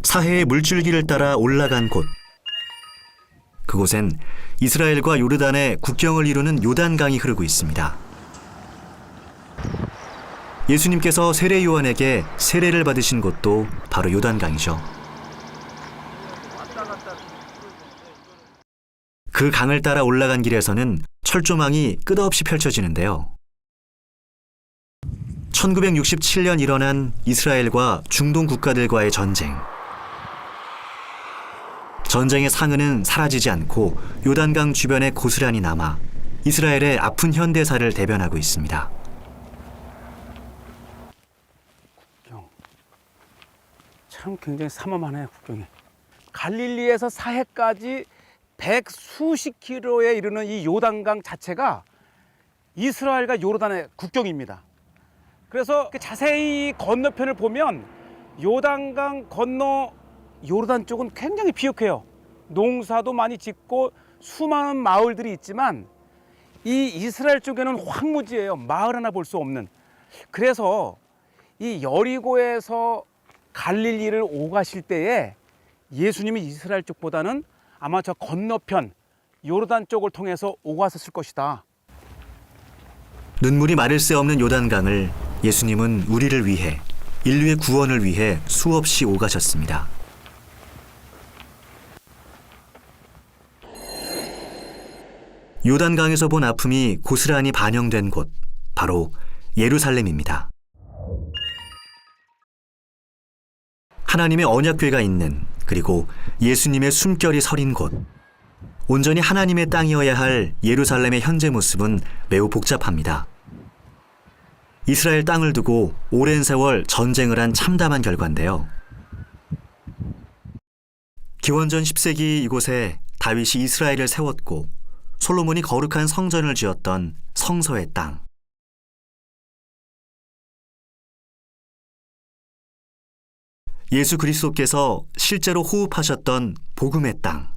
사해의 물줄기를 따라 올라간 곳. 그곳엔 이스라엘과 요르단의 국경을 이루는 요단강이 흐르고 있습니다. 예수님께서 세례 요한에게 세례를 받으신 곳도 바로 요단강이죠. 그 강을 따라 올라간 길에서는 철조망이 끝없이 펼쳐지는데요. 1967년 일어난 이스라엘과 중동 국가들과의 전쟁. 전쟁의 상흔은 사라지지 않고 요단강 주변에 고스란히 남아 이스라엘의 아픈 현대사를 대변하고 있습니다. 참 굉장히 삼엄하네요, 국경이. 갈릴리에서 사해까지 100수십 킬로에 이르는 이 요단강 자체가 이스라엘과 요르단의 국경입니다. 그래서 자세히 건너편을 보면 요단강 건너 요르단 쪽은 굉장히 비옥해요. 농사도 많이 짓고 수많은 마을들이 있지만 이 이스라엘 쪽에는 황무지예요. 마을 하나 볼 수 없는. 그래서 이 여리고에서 갈릴리를 오가실 때에 예수님이 이스라엘 쪽보다는 아마 저 건너편 요르단 쪽을 통해서 오가셨을 것이다. 눈물이 마를 새 없는 요단강을 예수님은 우리를 위해, 인류의 구원을 위해 수없이 오가셨습니다. 요단강에서 본 아픔이 고스란히 반영된 곳, 바로 예루살렘입니다. 하나님의 언약궤가 있는, 그리고 예수님의 숨결이 서린 곳. 온전히 하나님의 땅이어야 할 예루살렘의 현재 모습은 매우 복잡합니다. 이스라엘 땅을 두고 오랜 세월 전쟁을 한 참담한 결과인데요. 기원전 10세기 이곳에 다윗이 이스라엘을 세웠고 솔로몬이 거룩한 성전을 지었던 성서의 땅. 예수 그리스도께서 실제로 호흡하셨던 복음의 땅.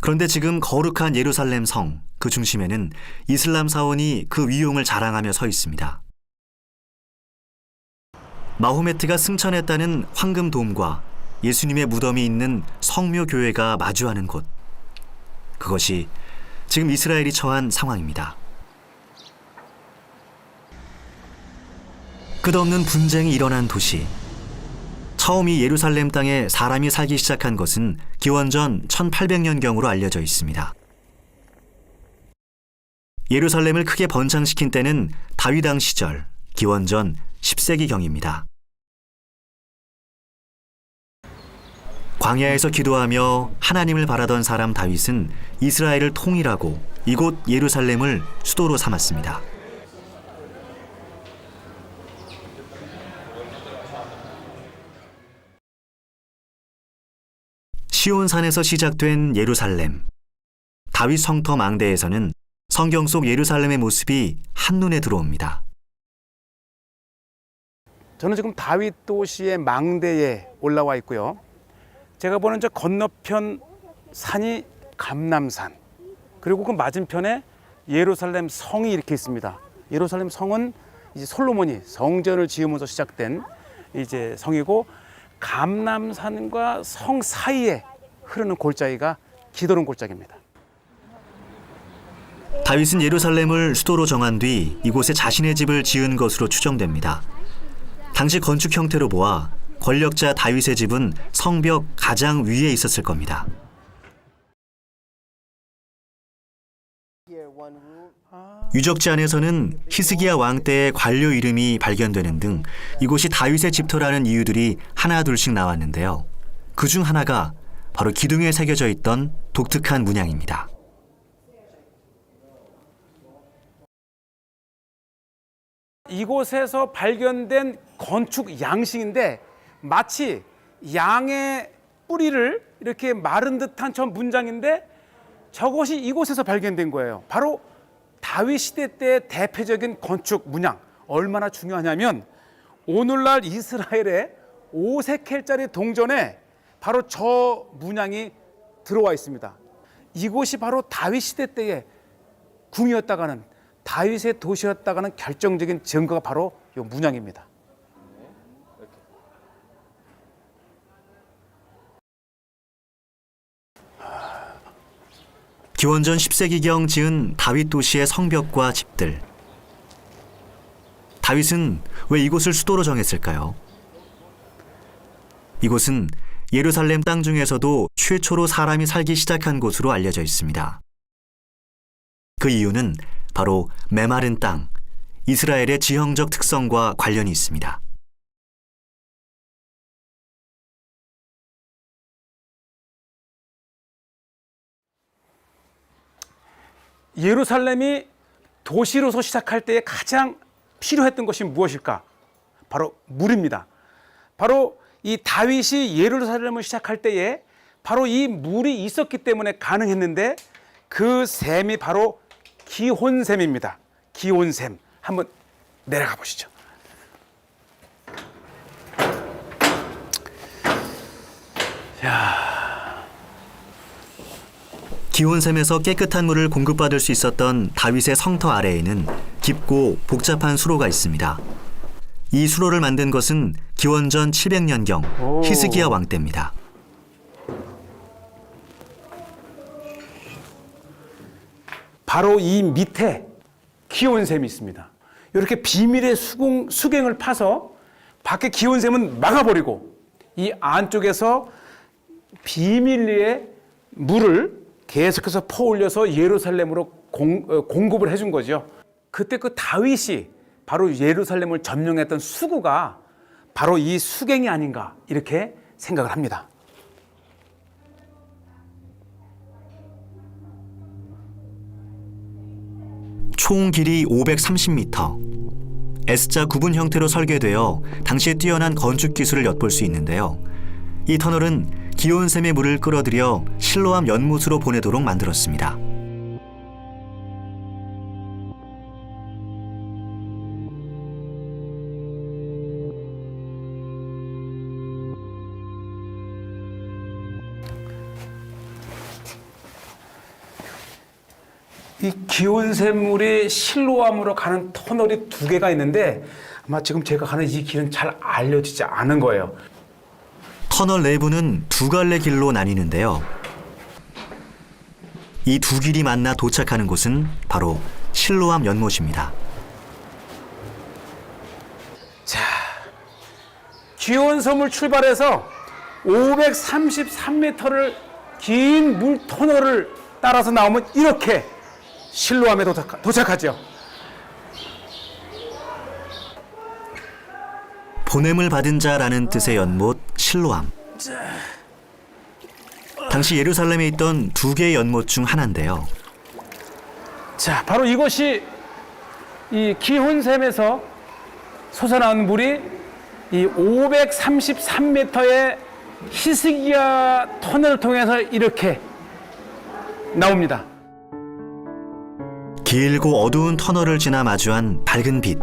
그런데 지금 거룩한 예루살렘 성, 그 중심에는 이슬람 사원이 그 위용을 자랑하며 서 있습니다. 마호메트가 승천했다는 황금돔과 예수님의 무덤이 있는 성묘교회가 마주하는 곳. 그것이 지금 이스라엘이 처한 상황입니다. 끝없는 분쟁이 일어난 도시. 처음 이 예루살렘 땅에 사람이 살기 시작한 것은 기원전 1800년경으로 알려져 있습니다. 예루살렘을 크게 번창시킨 때는 다윗 왕 시절, 기원전 10세기경입니다. 광야에서 기도하며 하나님을 바라던 사람 다윗은 이스라엘을 통일하고 이곳 예루살렘을 수도로 삼았습니다. 시온산에서 시작된 예루살렘. 다윗 성터 망대에서는 성경 속 예루살렘의 모습이 한눈에 들어옵니다. 저는 지금 다윗 도시의 망대에 올라와 있고요. 제가 보는 저 건너편 산이 감람산, 그리고 그 맞은편에 예루살렘 성이 이렇게 있습니다. 예루살렘 성은 이제 솔로몬이 성전을 지으면서 시작된 이제 성이고, 감람산과 성 사이에 흐르는 골짜기가 기도론 골짜기입니다. 다윗은 예루살렘을 수도로 정한 뒤 이곳에 자신의 집을 지은 것으로 추정됩니다. 당시 건축 형태로 보아 권력자 다윗의 집은 성벽 가장 위에 있었을 겁니다. 유적지 안에서는 히스기야 왕 때의 관료 이름이 발견되는 등 이곳이 다윗의 집터라는 이유들이 하나둘씩 나왔는데요. 그중 하나가 바로 기둥에 새겨져 있던 독특한 문양입니다. 이곳에서 발견된 건축 양식인데 마치 양의 뿌리를 이렇게 마른 듯한 저 문장인데 저것이 이곳에서 발견된 거예요. 바로 다윗 시대 때의 대표적인 건축 문양. 얼마나 중요하냐면 오늘날 이스라엘의 5세켈짜리 동전에 바로 저 문양이 들어와 있습니다. 이곳이 바로 다윗 시대 때의 궁이었다가는, 다윗의 도시였다가는 결정적인 증거가 바로 이 문양입니다. 기원전 10세기경 지은 다윗 도시의 성벽과 집들. 다윗은 왜 이곳을 수도로 정했을까요? 이곳은 예루살렘 땅 중에서도 최초로 사람이 살기 시작한 곳으로 알려져 있습니다. 그 이유는 바로 메마른 땅, 이스라엘의 지형적 특성과 관련이 있습니다. 예루살렘이 도시로서 시작할 때에 가장 필요했던 것이 무엇일까? 바로 물입니다. 바로 이 다윗이 예루살렘을 시작할 때에 바로 이 물이 있었기 때문에 가능했는데, 그 샘이 바로 기혼샘입니다. 기혼샘. 한번 내려가 보시죠. 기온샘에서 깨끗한 물을 공급받을 수 있었던 다윗의 성터 아래에는 깊고 복잡한 수로가 있습니다. 이 수로를 만든 것은 기원전 700년경 히스기야 왕 때입니다. 바로 이 밑에 기온샘이 있습니다. 이렇게 비밀의 수갱을 파서 밖에 기온샘은 막아버리고 이 안쪽에서 비밀리에 물을 계속해서 퍼올려서 예루살렘으로 공급을 해준 거죠. 그때 그 다윗이 바로 예루살렘을 점령했던 수구가 바로 이 수갱이 아닌가 이렇게 생각을 합니다. 총 길이 530m, S자 구분 형태로 설계되어 당시에 뛰어난 건축 기술을 엿볼 수 있는데요. 이 터널은 기온샘의 물을 끌어들여 실로암 연못으로 보내도록 만들었습니다. 이 기온샘물이 실로암으로 가는 터널이 2개가 있는데 아마 지금 제가 가는 이 길은 잘 알려지지 않은 거예요. 터널 내부는 2갈래 길로 나뉘는데요. 이 두 길이 만나 도착하는 곳은 바로 실로암 연못입니다. 자, 기온섬을 출발해서 533m를 긴 물 터널을 따라서 나오면 이렇게 실로암에 도착하죠. 보냄을 받은 자라는 뜻의 연못 실로암. 당시 예루살렘에 있던 2개의 연못 중 하나인데요. 자, 바로 이것이 이 기온샘에서 솟아나온 물이 이 533m의 히스기야 터널을 통해서 이렇게 나옵니다. 길고 어두운 터널을 지나 마주한 밝은 빛.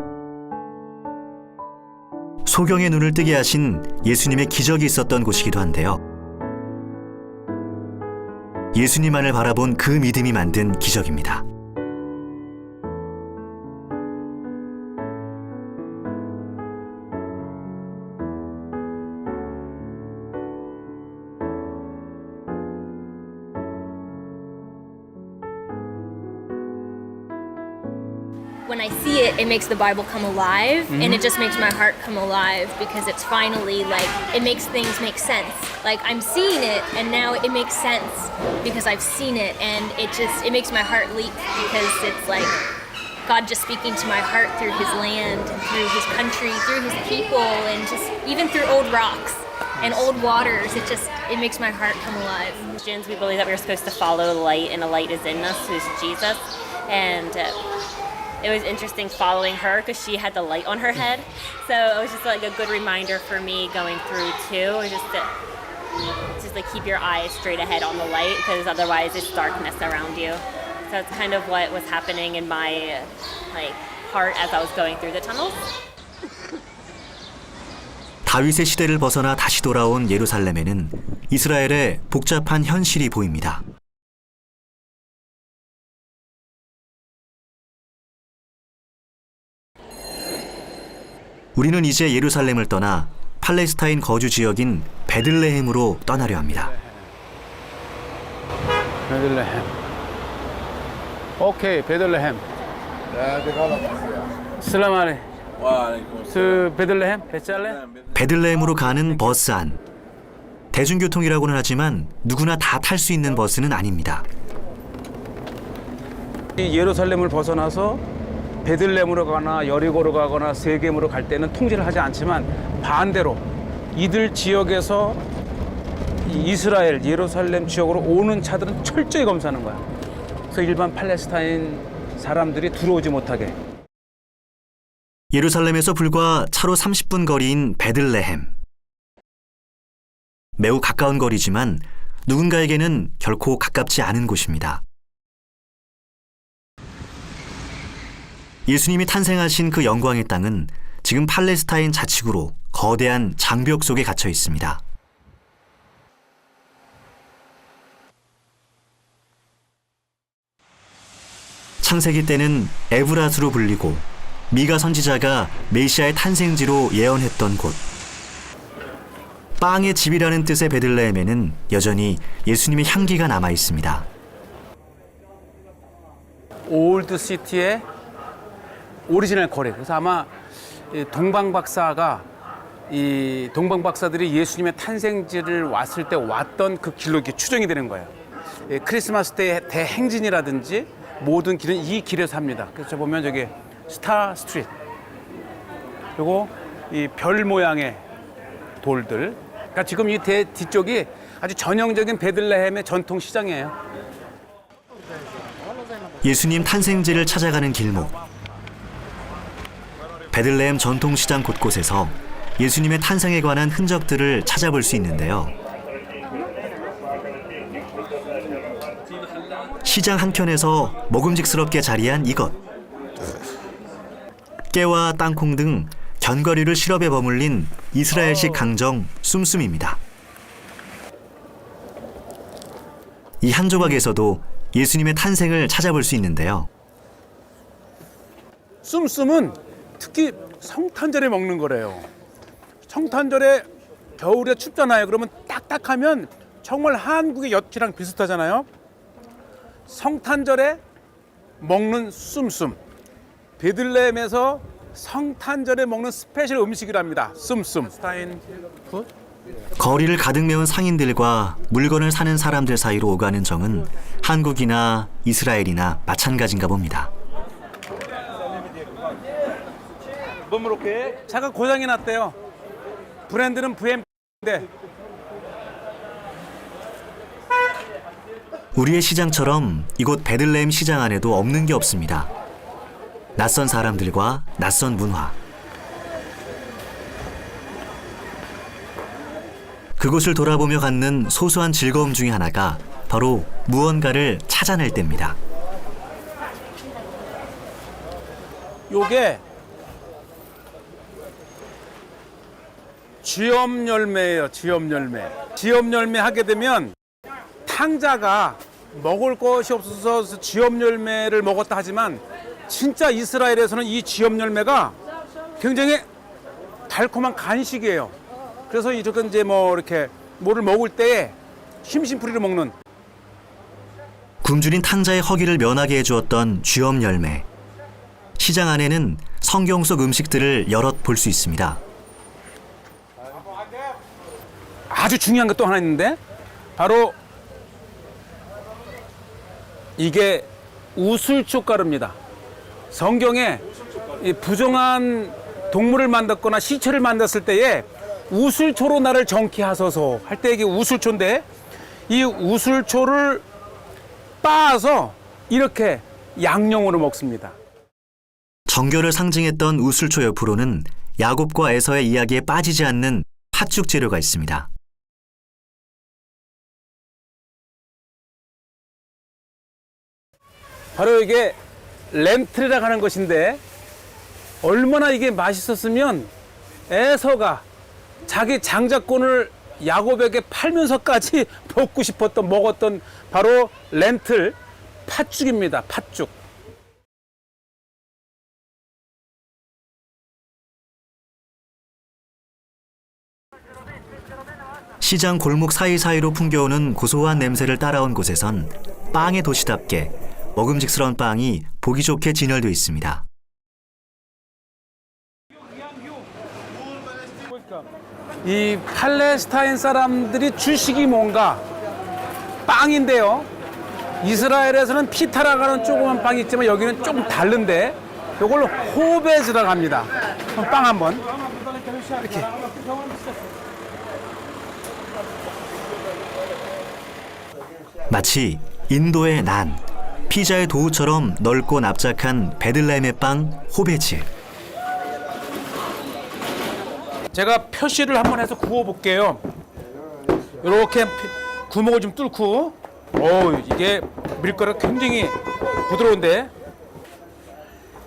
소경의 눈을 뜨게 하신 예수님의 기적이 있었던 곳이기도 한데요. 예수님만을 바라본 그 믿음이 만든 기적입니다. When I see it, it makes the Bible come alive, and it just makes my heart come alive because it's finally like it makes things make sense. Like I'm seeing it, and now it makes sense because I've seen it, and it makes my heart leap because it's like God just speaking to my heart through His land, and through His country, through His people, and just even through old rocks and old waters. It makes my heart come alive. Christians, we believe that we're supposed to follow the light, and the light is in us, who's Jesus, and. It was interesting following her because she had the light on her head. So it was just like a good reminder for me going through too. It was just like keep your eyes straight ahead on the light because otherwise it's darkness around you. So it's kind of what was happening in my heart as I was going through the tunnels. 다윗의 시대를 벗어나 다시 돌아온 예루살렘에는 이스라엘의 복잡한 현실이 보입니다. 우리는 이제 예루살렘을 떠나 팔레스타인 거주 지역인 베들레헴으로 떠나려 합니다. 베들레헴. 오케이, 베들레헴. 슬람 알레. 베들레헴? 베찰레? 베들레헴으로 가는 버스 안. 대중교통이라고는 하지만 누구나 다 탈 수 있는 버스는 아닙니다. 이 예루살렘을 벗어나서 베들레헴으로 가거나 여리고로 가거나 세겜으로 갈 때는 통제를 하지 않지만 반대로 이들 지역에서 이스라엘 예루살렘 지역으로 오는 차들은 철저히 검사하는 거야. 그래서 일반 팔레스타인 사람들이 들어오지 못하게. 예루살렘에서 불과 차로 30분 거리인 베들레헴. 매우 가까운 거리지만 누군가에게는 결코 가깝지 않은 곳입니다. 예수님이 탄생하신 그 영광의 땅은 지금 팔레스타인 자치구로 거대한 장벽 속에 갇혀 있습니다. 창세기 때는 에브라스로 불리고 미가 선지자가 메시아의 탄생지로 예언했던 곳. 빵의 집이라는 뜻의 베들레헴에는 여전히 예수님의 향기가 남아 있습니다. 올드 시티의 오리지널 거리. 그래서 아마 동방박사들이 예수님의 탄생지를 왔을 때 왔던 그 길로 이렇게 추정이 되는 거예요. 크리스마스 때 대행진이라든지 모든 길은 이 길에서 합니다. 그래서 보면 저기 스타 스트리트 그리고 이 별 모양의 돌들. 그러니까 지금 이 뒤쪽이 아주 전형적인 베들레헴의 전통 시장이에요. 예수님 탄생지를 찾아가는 길목. 베들레헴 전통시장 곳곳에서 예수님의 탄생에 관한 흔적들을 찾아볼 수 있는데요. 시장 한켠에서 먹음직스럽게 자리한 이것. 깨와 땅콩 등 견과류를 시럽에 버물린 이스라엘식 강정 씀씀입니다. 이 한 조각에서도 예수님의 탄생을 찾아볼 수 있는데요. 씀씀은 특히 성탄절에 먹는 거래요. 성탄절에 겨울에 춥잖아요. 그러면 딱딱하면 정말 한국의 엿기랑 비슷하잖아요. 성탄절에 먹는 씀씀. 베들레헴에서 성탄절에 먹는 스페셜 음식이랍니다. 씀씀. 거리를 가득 메운 상인들과 물건을 사는 사람들 사이로 오가는 정은 한국이나 이스라엘이나 마찬가지인가 봅니다. 차가 고장이 났대요. 브랜드는 VM인데. 우리의 시장처럼 이곳 베들레헴 시장 안에도 없는 게 없습니다. 낯선 사람들과 낯선 문화. 그곳을 돌아보며 갖는 소소한 즐거움 중에 하나가 바로 무언가를 찾아낼 때입니다. 요게 쥐엄 열매예요. 쥐엄 열매. 쥐엄 열매 하게 되면 탕자가 먹을 것이 없어서 쥐엄 열매를 먹었다 하지만 진짜 이스라엘에서는 이 쥐엄 열매가 굉장히 달콤한 간식이에요. 그래서 이렇게 이제 뭐 이렇게 뭐를 먹을 때에 심심풀이를 먹는. 굶주린 탕자의 허기를 면하게 해주었던 쥐엄 열매. 시장 안에는 성경 속 음식들을 여럿 볼 수 있습니다. 아주 중요한 게 또 하나 있는데 바로 이게 우슬초가루입니다. 성경에 이 부정한 동물을 만났거나 시체를 만났을 때에 우슬초로 나를 정케하소서 할 때 이게 우슬초인데 이 우슬초를 빻아서 이렇게 양념으로 먹습니다. 정결을 상징했던 우슬초 옆으로는 야곱과 에서의 이야기에 빠지지 않는 팥죽 재료가 있습니다. 바로 이게 렌틀이라고 하는 것인데 얼마나 이게 맛있었으면 에서가 자기 장자권을 야곱에게 팔면서까지 먹고 싶었던 먹었던 바로 렌틀 팥죽입니다. 팥죽. 시장 골목 사이사이로 풍겨오는 고소한 냄새를 따라온 곳에선 빵의 도시답게 먹음직스러운 빵이 보기 좋게 진열되어 있습니다. 이 팔레스타인 사람들이 주식이 뭔가 빵인데요. 이스라엘에서는 피타라고 하는 조그만 빵이 있지만 여기는 조금 다른데 이걸 호베즈라고 합니다. 빵 한번 이렇게. 마치 인도의 난, 피자의 도우처럼 넓고 납작한 베들레헴의 빵 호베즈. 제가 표시를 한번 해서 구워 볼게요. 이렇게 구멍을 좀 뚫고, 이게 밀가루 굉장히 부드러운데,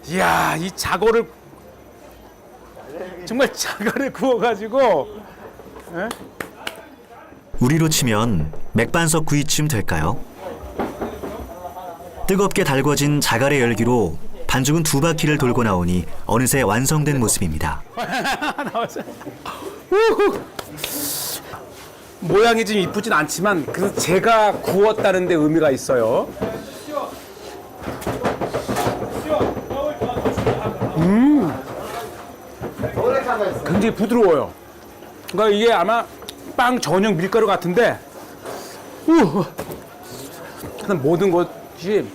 이야, 이 자고를 정말 자고를 구워가지고, 에? 우리로 치면 맥반석 구이쯤 될까요? 뜨겁게 달궈진 자갈의 열기로 반죽은 2바퀴를 돌고 나오니 어느새 완성된 모습입니다. 모양이 좀 이쁘진 않지만 그래서 제가 구웠다는 데 의미가 있어요. 굉장히 부드러워요. 그러니까 이게 아마 빵 전용 밀가루 같은데 모든 것이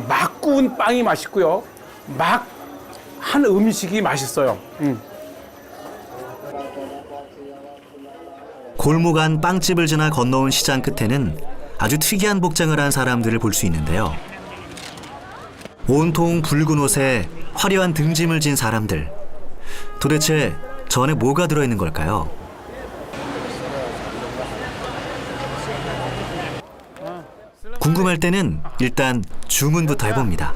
막 구운 빵이 맛있고요. 막 한 음식이 맛있어요. 골목 안 빵집을 지나 건너온 시장 끝에는 아주 특이한 복장을 한 사람들을 볼 수 있는데요. 온통 붉은 옷에 화려한 등짐을 진 사람들. 도대체 저 안에 뭐가 들어있는 걸까요? 궁금할 때는 일단 주문부터 해봅니다.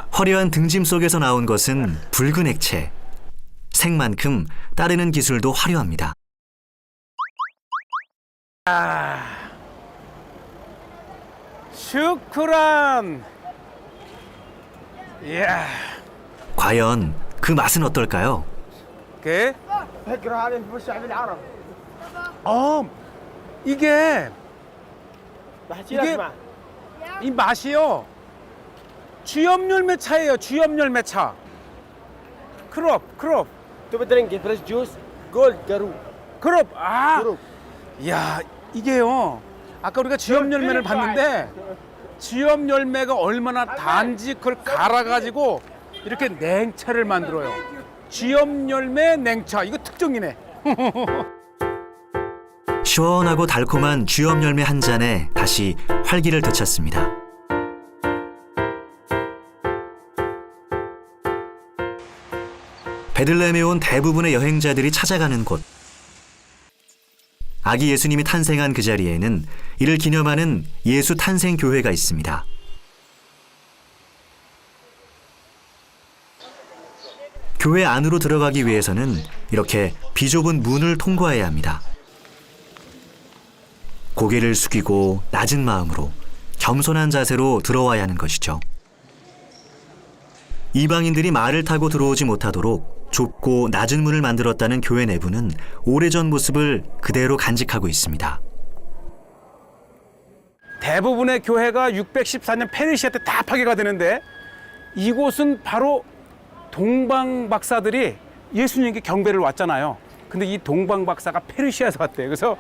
화려한 등짐 속에서 나온 것은 붉은 액체. 색만큼 따르는 기술도 화려합니다. 슈크란. 이야. 과연 그 맛은 어떨까요? 이게 이 맛이요. 쥐엄 열매 차예요. 쥐엄 열매 차. 크롭. 크롭. 이야, 이게요. 아까 우리가 쥐엄 열매를 봤는데 쥐엄 열매가 얼마나 단지 그걸 갈아가지고 이렇게 냉차를 만들어요. 쥐엄 열매 냉차. 이거 특종이네. 시원하고 달콤한 쥐엄 열매 한 잔에 다시 활기를 되찾습니다. 베들레헴에 온 대부분의 여행자들이 찾아가는 곳. 아기 예수님이 탄생한 그 자리에는 이를 기념하는 예수 탄생 교회가 있습니다. 교회 안으로 들어가기 위해서는 이렇게 비좁은 문을 통과해야 합니다. 고개를 숙이고 낮은 마음으로 겸손한 자세로 들어와야 하는 것이죠. 이방인들이 말을 타고 들어오지 못하도록 좁고 낮은 문을 만들었다는 교회 내부는 오래전 모습을 그대로 간직하고 있습니다. 대부분의 교회가 614년 페르시아 때 다 파괴가 되는데 이곳은 바로 동방 박사들이 예수님께 경배를 왔잖아요. 근데 이 동방 박사가 페르시아에서 왔대요. 그래서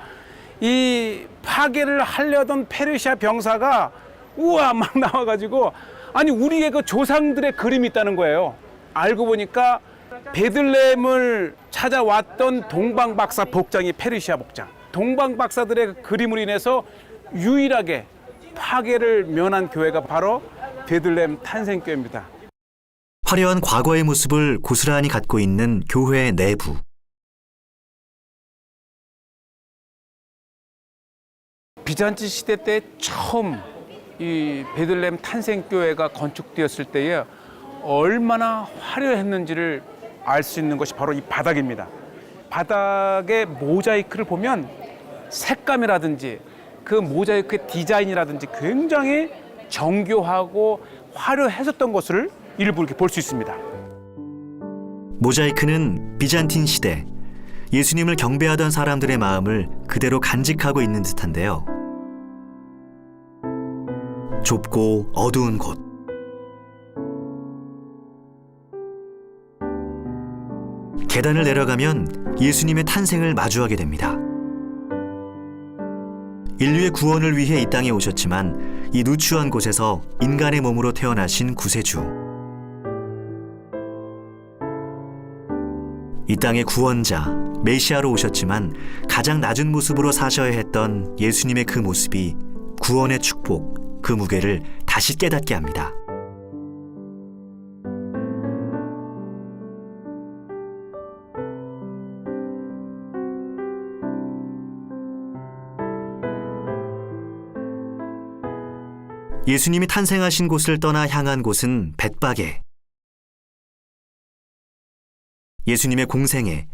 이 파괴를 하려던 페르시아 병사가 우와 막 나와가지고 아니 우리의 그 조상들의 그림이 있다는 거예요. 알고 보니까 베들레헴을 찾아왔던 동방 박사 복장이 페르시아 복장. 동방 박사들의 그 그림으로 인해서 유일하게 파괴를 면한 교회가 바로 베들레헴 탄생교회입니다. 화려한 과거의 모습을 고스란히 갖고 있는 교회 내부. 비잔치 시대 때 처음 이 베들레헴 탄생교회가 건축되었을 때에 얼마나 화려했는지를 알 수 있는 것이 바로 이 바닥입니다. 바닥의 모자이크를 보면 색감이라든지 그 모자이크의 디자인이라든지 굉장히 정교하고 화려했었던 것을 일부 이렇게 볼 수 있습니다. 모자이크는 비잔틴 시대 예수님을 경배하던 사람들의 마음을 그대로 간직하고 있는 듯한데요. 좁고 어두운 곳. 계단을 내려가면 예수님의 탄생을 마주하게 됩니다. 인류의 구원을 위해 이 땅에 오셨지만 이 누추한 곳에서 인간의 몸으로 태어나신 구세주. 이 땅의 구원자, 메시아로 오셨지만 가장 낮은 모습으로 사셔야 했던 예수님의 그 모습이 구원의 축복, 그 무게를 다시 깨닫게 합니다. 예수님이 탄생하신 곳을 떠나 향한 곳은 벳바게. 예수님의 공생애,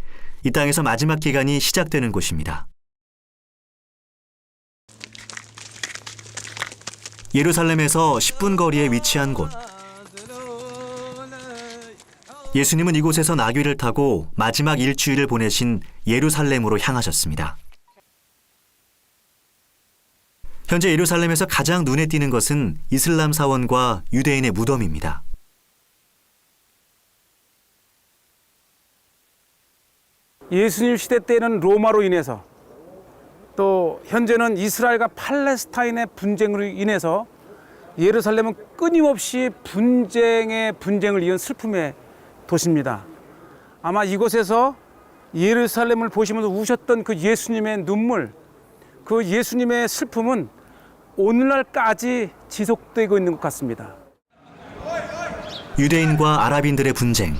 이 땅에서 마지막 기간이 시작되는 곳입니다. 예루살렘에서 10분 거리에 위치한 곳. 예수님은 이곳에서 나귀를 타고 마지막 일주일을 보내신 예루살렘으로 향하셨습니다. 현재 예루살렘에서 가장 눈에 띄는 것은 이슬람 사원과 유대인의 무덤입니다. 예수님 시대 때는 로마로 인해서 또 현재는 이스라엘과 팔레스타인의 분쟁으로 인해서 예루살렘은 끊임없이 분쟁을 이은 슬픔의 도시입니다. 아마 이곳에서 예루살렘을 보시면서 우셨던 그 예수님의 눈물, 그 예수님의 슬픔은 오늘날까지 지속되고 있는 것 같습니다. 유대인과 아랍인들의 분쟁.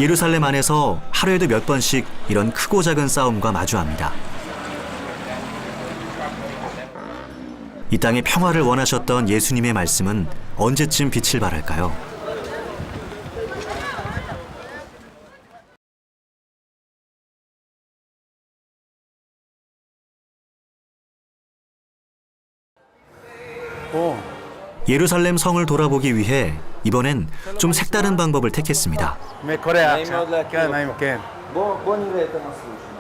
예루살렘 안에서 하루에도 몇 번씩 이런 크고 작은 싸움과 마주합니다. 이 땅의 평화를 원하셨던 예수님의 말씀은 언제쯤 빛을 발할까요? 예루살렘 성을 돌아보기 위해 이번엔 좀 색다른 방법을 택했습니다. בוא נראה את המסלול שלנו.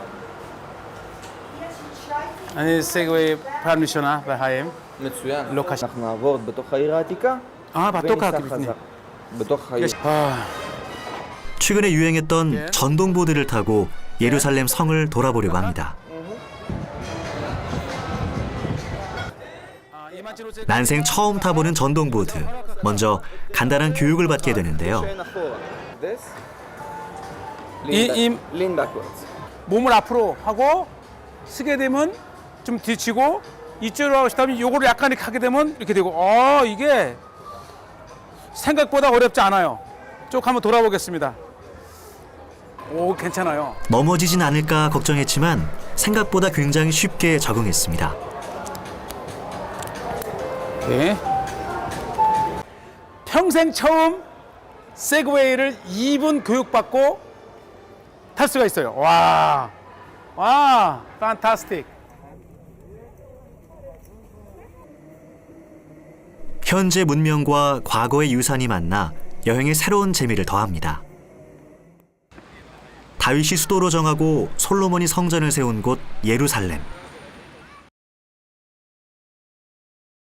אני סגווי פעם ראשונה בחיים. מצוין. לא קשה. אנחנו נעבור בתוך העיר העתיקה. בתוך וניסע חזק. בתוך העיר. 최근에 유행했던 전동보드를 타고 예루살렘 성을 돌아보려고 합니다. 난생 처음 타보는 전동보드. 먼저 간단한 교육을 받게 되는데요. Lean backwards. 몸을 앞으로 하고 쓰게 되면 좀 뒤치고 이쪽으로 하고 싶다면 요거를 약간 이렇게 하게 되면 이렇게 되고 이게 생각보다 어렵지 않아요. 쭉 한번 돌아보겠습니다. 오, 괜찮아요. 넘어지진 않을까 걱정했지만 생각보다 굉장히 쉽게 적응했습니다. 네. 평생 처음 세그웨이를 2분 교육받고 탈 수가 있어요. 와, 판타스틱. 현재 문명과 과거의 유산이 만나 여행에 새로운 재미를 더합니다. 다윗이 수도로 정하고 솔로몬이 성전을 세운 곳 예루살렘.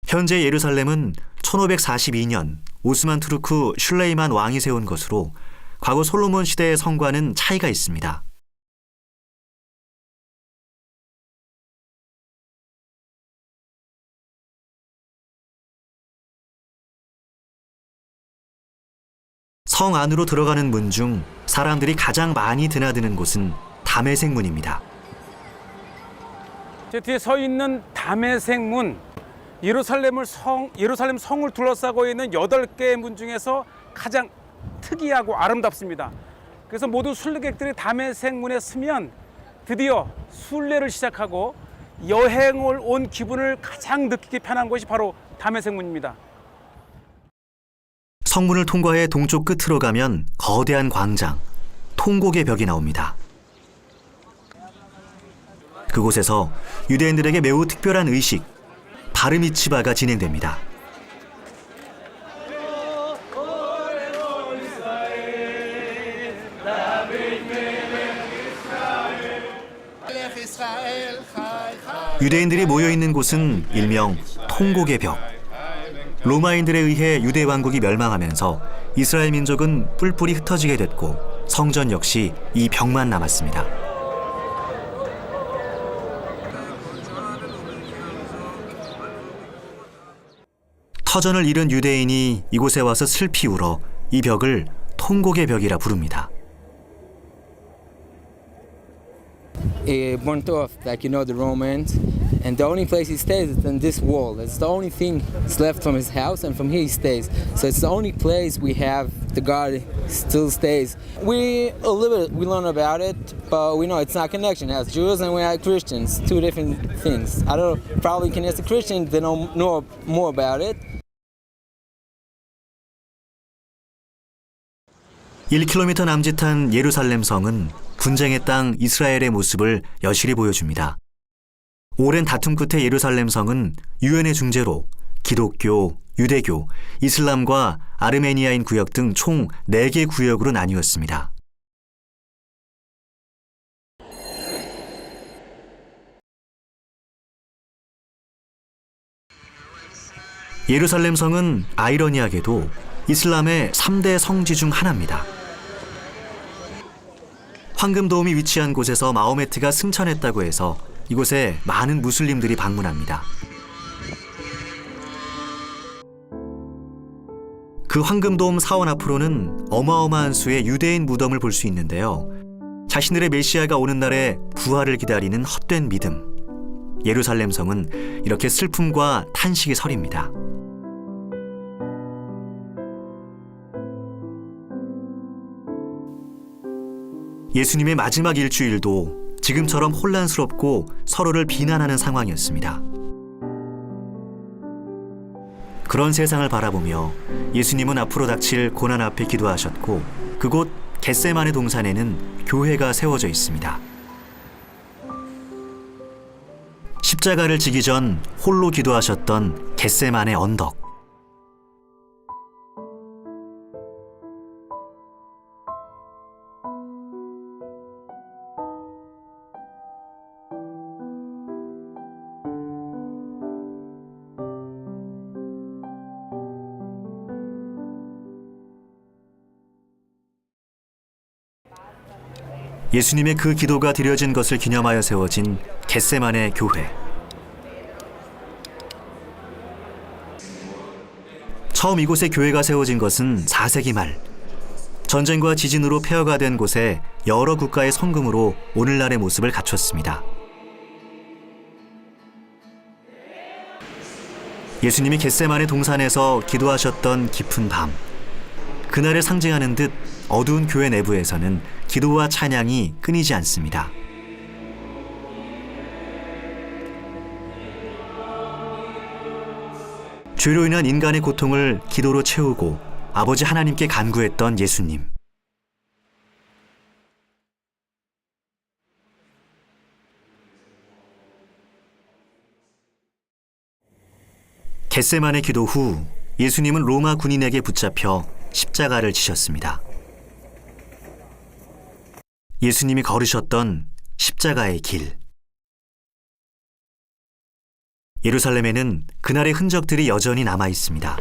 현재 예루살렘은 1542년 오스만 투르크 슐레이만 왕이 세운 것으로 과거 솔로몬 시대의 성과는 차이가 있습니다. 성 안으로 들어가는 문 중 사람들이 가장 많이 드나드는 곳은 다메섹 문입니다. 제 뒤에 서 있는 다메섹 문, 예루살렘 성을 둘러싸고 있는 8개의 문 중에서 가장 특이하고 아름답습니다. 그래서 모든 순례객들이 다메섹 문에 서면 드디어 순례를 시작하고 여행을 온 기분을 가장 느끼기 편한 곳이 바로 다메섹 문입니다. 성문을 통과해 동쪽 끝으로 가면 거대한 광장, 통곡의 벽이 나옵니다. 그곳에서 유대인들에게 매우 특별한 의식, 바르미츠바가 진행됩니다. 유대인들이 모여있는 곳은 일명 통곡의 벽. 로마인들에 의해 유대 왕국이 멸망하면서 이스라엘 민족은 뿔뿔이 흩어지게 됐고 성전 역시 이 벽만 남았습니다. 터전을 잃은 유대인이 이곳에 와서 슬피 울어 이 벽을 통곡의 벽이라 부릅니다. Burnt off, like the Romans, and the only place he stays is in this wall. It's the only thing that's left from his house, and from here he stays. So it's the only place we have the God still stays. We learn about it, but we know it's not connection. As Jews and we are Christians, two different things. I don't know, probably can ask the Christians, they know more about it. 1km 남짓한 예루살렘 성은 분쟁의 땅 이스라엘의 모습을 여실히 보여줍니다. 오랜 다툼 끝에 예루살렘 성은 유엔의 중재로 기독교, 유대교, 이슬람과 아르메니아인 구역 등 총 4개 구역으로 나뉘었습니다. 예루살렘 성은 아이러니하게도 이슬람의 3대 성지 중 하나입니다. 황금도움이 위치한 곳에서 마호메트가 승천했다고 해서 이곳에 많은 무슬림들이 방문합니다. 그 황금도움 사원 앞으로는 어마어마한 수의 유대인 무덤을 볼 수 있는데요. 자신들의 메시아가 오는 날에 부활을 기다리는 헛된 믿음. 예루살렘 성은 이렇게 슬픔과 탄식이 서립니다. 예수님의 마지막 일주일도 지금처럼 혼란스럽고 서로를 비난하는 상황이었습니다. 그런 세상을 바라보며 예수님은 앞으로 닥칠 고난 앞에 기도하셨고 그곳 겟세마네 동산에는 교회가 세워져 있습니다. 십자가를 지기 전 홀로 기도하셨던 겟세마네 언덕. 예수님의 그 기도가 드려진 것을 기념하여 세워진 겟세마네 교회. 처음 이곳에 교회가 세워진 것은 4세기 말. 전쟁과 지진으로 폐허가 된 곳에 여러 국가의 성금으로 오늘날의 모습을 갖췄습니다. 예수님이 겟세마네 동산에서 기도하셨던 깊은 밤. 그날을 상징하는 듯 어두운 교회 내부에서는 기도와 찬양이 끊이지 않습니다. 죄로 인한 인간의 고통을 기도로 채우고 아버지 하나님께 간구했던 예수님. 겟세마네 기도 후 예수님은 로마 군인에게 붙잡혀 십자가를 지셨습니다. 예수님이 걸으셨던 십자가의 길. 예루살렘에는 그날의 흔적들이 여전히 남아 있습니다.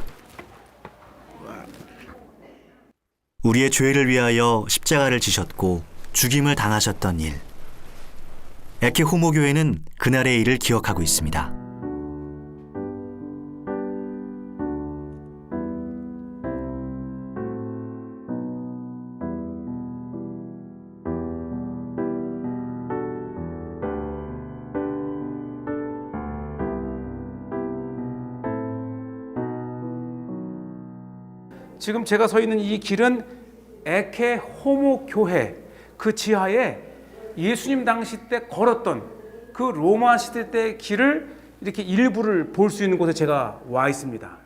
우리의 죄를 위하여 십자가를 지셨고 죽임을 당하셨던 일. 에케 호모교회는 그날의 일을 기억하고 있습니다. 지금 제가 서 있는 이 길은 에케 호모 교회 그 지하에 예수님 당시 때 걸었던 그 로마 시대 때 길을 이렇게 일부를 볼 수 있는 곳에 제가 와 있습니다.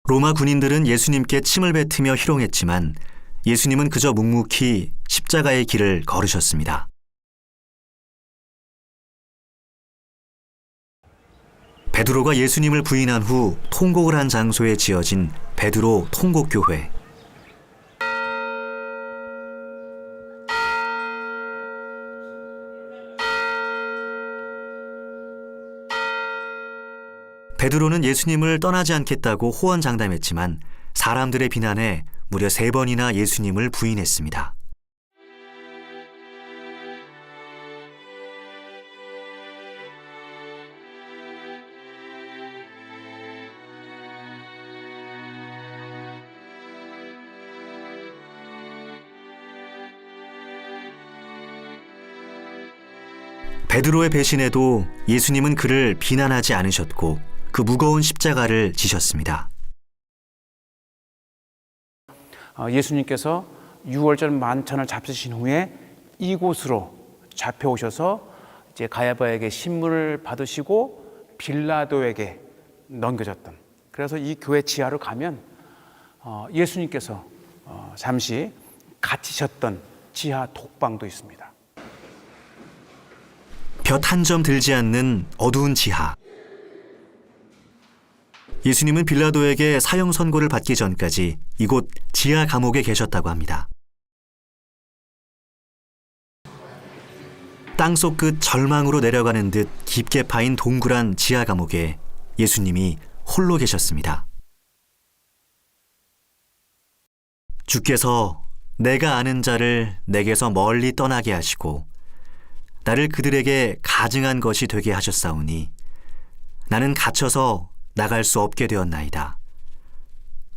로마 군인들은 예수님께 침을 뱉으며 희롱했지만 예수님은 그저 묵묵히 십자가의 길을 걸으셨습니다. 베드로가 예수님을 부인한 후 통곡을 한 장소에 지어진 베드로 통곡교회. 베드로는 예수님을 떠나지 않겠다고 호언장담했지만 사람들의 비난에 무려 3번이나 예수님을 부인했습니다. 베드로의 배신에도 예수님은 그를 비난하지 않으셨고 그 무거운 십자가를 지셨습니다. 예수님께서 6월절 만찬을 잡수신 후에 이곳으로 잡혀오셔서 이제 가야바에게 신문을 받으시고 빌라도에게 넘겨졌던. 그래서 이 교회 지하로 가면 예수님께서 잠시 갇히셨던 지하 독방도 있습니다. 볕 한 점 들지 않는 어두운 지하. 예수님은 빌라도에게 사형 선고를 받기 전까지 이곳 지하 감옥에 계셨다고 합니다. 땅속 끝 절망으로 내려가는 듯 깊게 파인 동그란 지하 감옥에 예수님이 홀로 계셨습니다. 주께서 내가 아는 자를 내게서 멀리 떠나게 하시고 나를 그들에게 가증한 것이 되게 하셨사오니 나는 갇혀서 나갈 수 없게 되었나이다.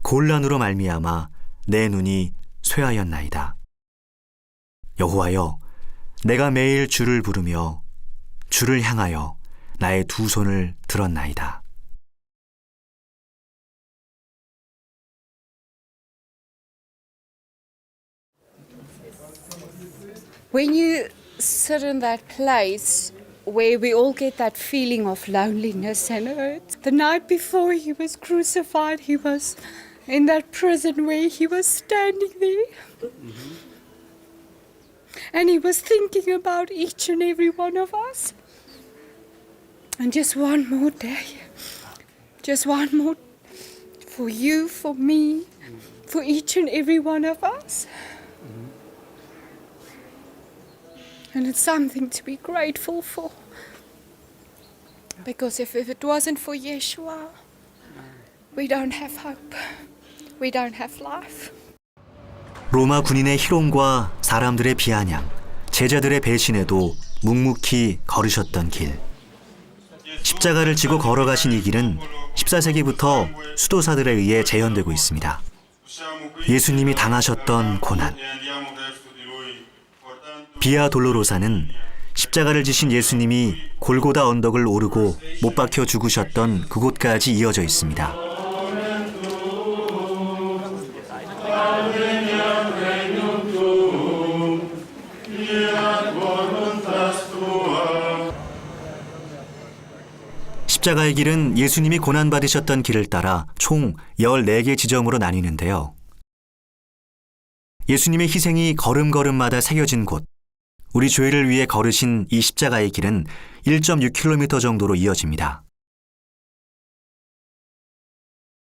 곤란으로 말미암아 내 눈이 쇠하였나이다. 여호와여, 내가 매일 주를 부르며 주를 향하여 나의 두 손을 들었나이다. When you sit in that place where we all get that feeling of loneliness and hurt. The night before he was crucified, he was in that prison where he was standing there. And he was thinking about each and every one of us. And just one more day. Just one more for you, for me, for each and every one of us. And it's something to be grateful for. Because if it wasn't for Yeshua, we don't have hope. We don't have life. 로마 군인의 희롱과 사람들의 비아냥, 제자들의 배신에도 묵묵히 걸으셨던 길. 십자가를 지고 걸어가신 이 길은 14세기부터 수도사들에 의해 재현되고 있습니다. 예수님이 당하셨던 고난. 비아 돌로로사는 십자가를 지신 예수님이 골고다 언덕을 오르고 못 박혀 죽으셨던 그곳까지 이어져 있습니다. 십자가의 길은 예수님이 고난받으셨던 길을 따라 총 14개 지점으로 나뉘는데요. 예수님의 희생이 걸음걸음마다 새겨진 곳, 우리 죄를 위해 걸으신 이 십자가의 길은 1.6km 정도로 이어집니다.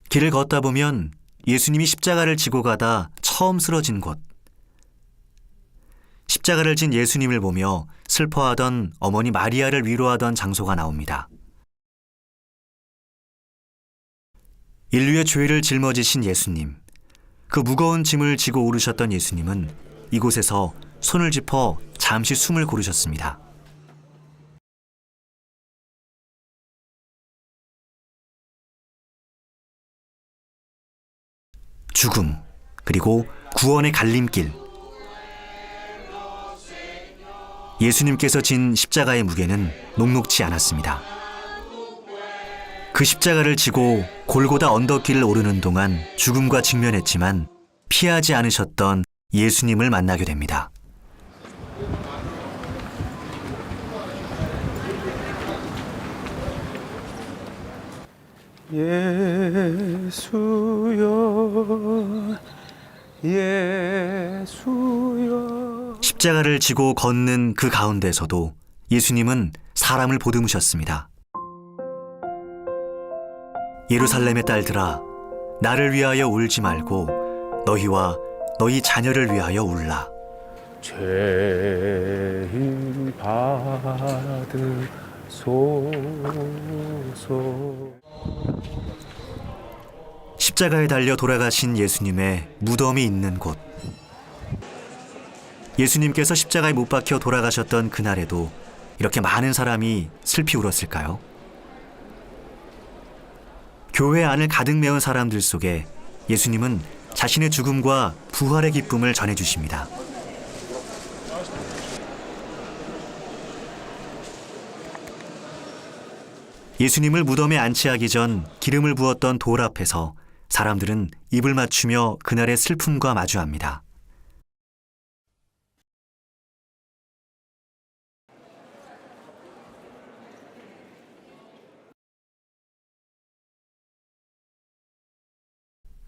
길을 걷다 보면 예수님이 십자가를 지고 가다 처음 쓰러진 곳, 십자가를 진 예수님을 보며 슬퍼하던 어머니 마리아를 위로하던 장소가 나옵니다. 인류의 죄를 짊어지신 예수님, 그 무거운 짐을 지고 오르셨던 예수님은 이곳에서 손을 짚어 잠시 숨을 고르셨습니다. 죽음, 그리고 구원의 갈림길. 예수님께서 진 십자가의 무게는 녹록지 않았습니다. 그 십자가를 지고 골고다 언덕길을 오르는 동안 죽음과 직면했지만 피하지 않으셨던 예수님을 만나게 됩니다. 예수여, 예수여. 십자가를 지고 걷는 그 가운데서도 예수님은 사람을 보듬으셨습니다. 예루살렘의 딸들아, 나를 위하여 울지 말고 너희와 너희 자녀를 위하여 울라. 죄인 받으소서. 십자가에 달려 돌아가신 예수님의 무덤이 있는 곳. 예수님께서 십자가에 못 박혀 돌아가셨던 그날에도 이렇게 많은 사람이 슬피 울었을까요? 교회 안을 가득 메운 사람들 속에 예수님은 자신의 죽음과 부활의 기쁨을 전해주십니다. 예수님을 무덤에 안치하기 전 기름을 부었던 돌 앞에서 사람들은 입을 맞추며 그날의 슬픔과 마주합니다.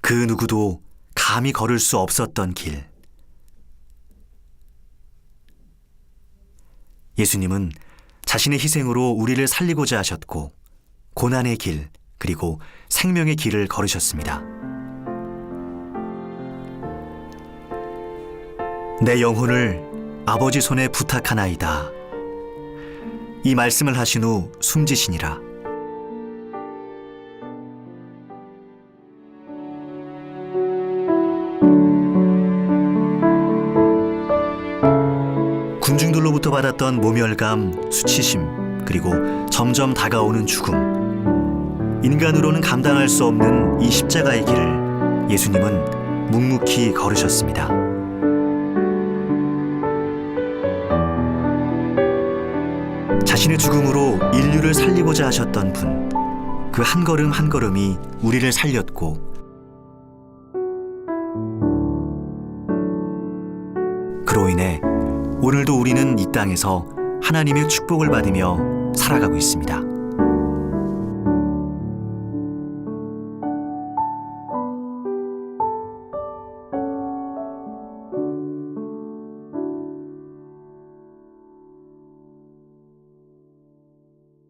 그 누구도 감히 걸을 수 없었던 길. 예수님은 자신의 희생으로 우리를 살리고자 하셨고 고난의 길, 그리고 생명의 길을 걸으셨습니다. 내 영혼을 아버지 손에 부탁하나이다. 이 말씀을 하신 후 숨지시니라. 군중들로부터 받았던 모멸감, 수치심, 그리고 점점 다가오는 죽음. 인간으로는 감당할 수 없는 이 십자가의 길을 예수님은 묵묵히 걸으셨습니다. 자신의 죽음으로 인류를 살리고자 하셨던 분, 그 한 걸음 한 걸음이 우리를 살렸고 그로 인해 오늘도 우리는 이 땅에서 하나님의 축복을 받으며 살아가고 있습니다.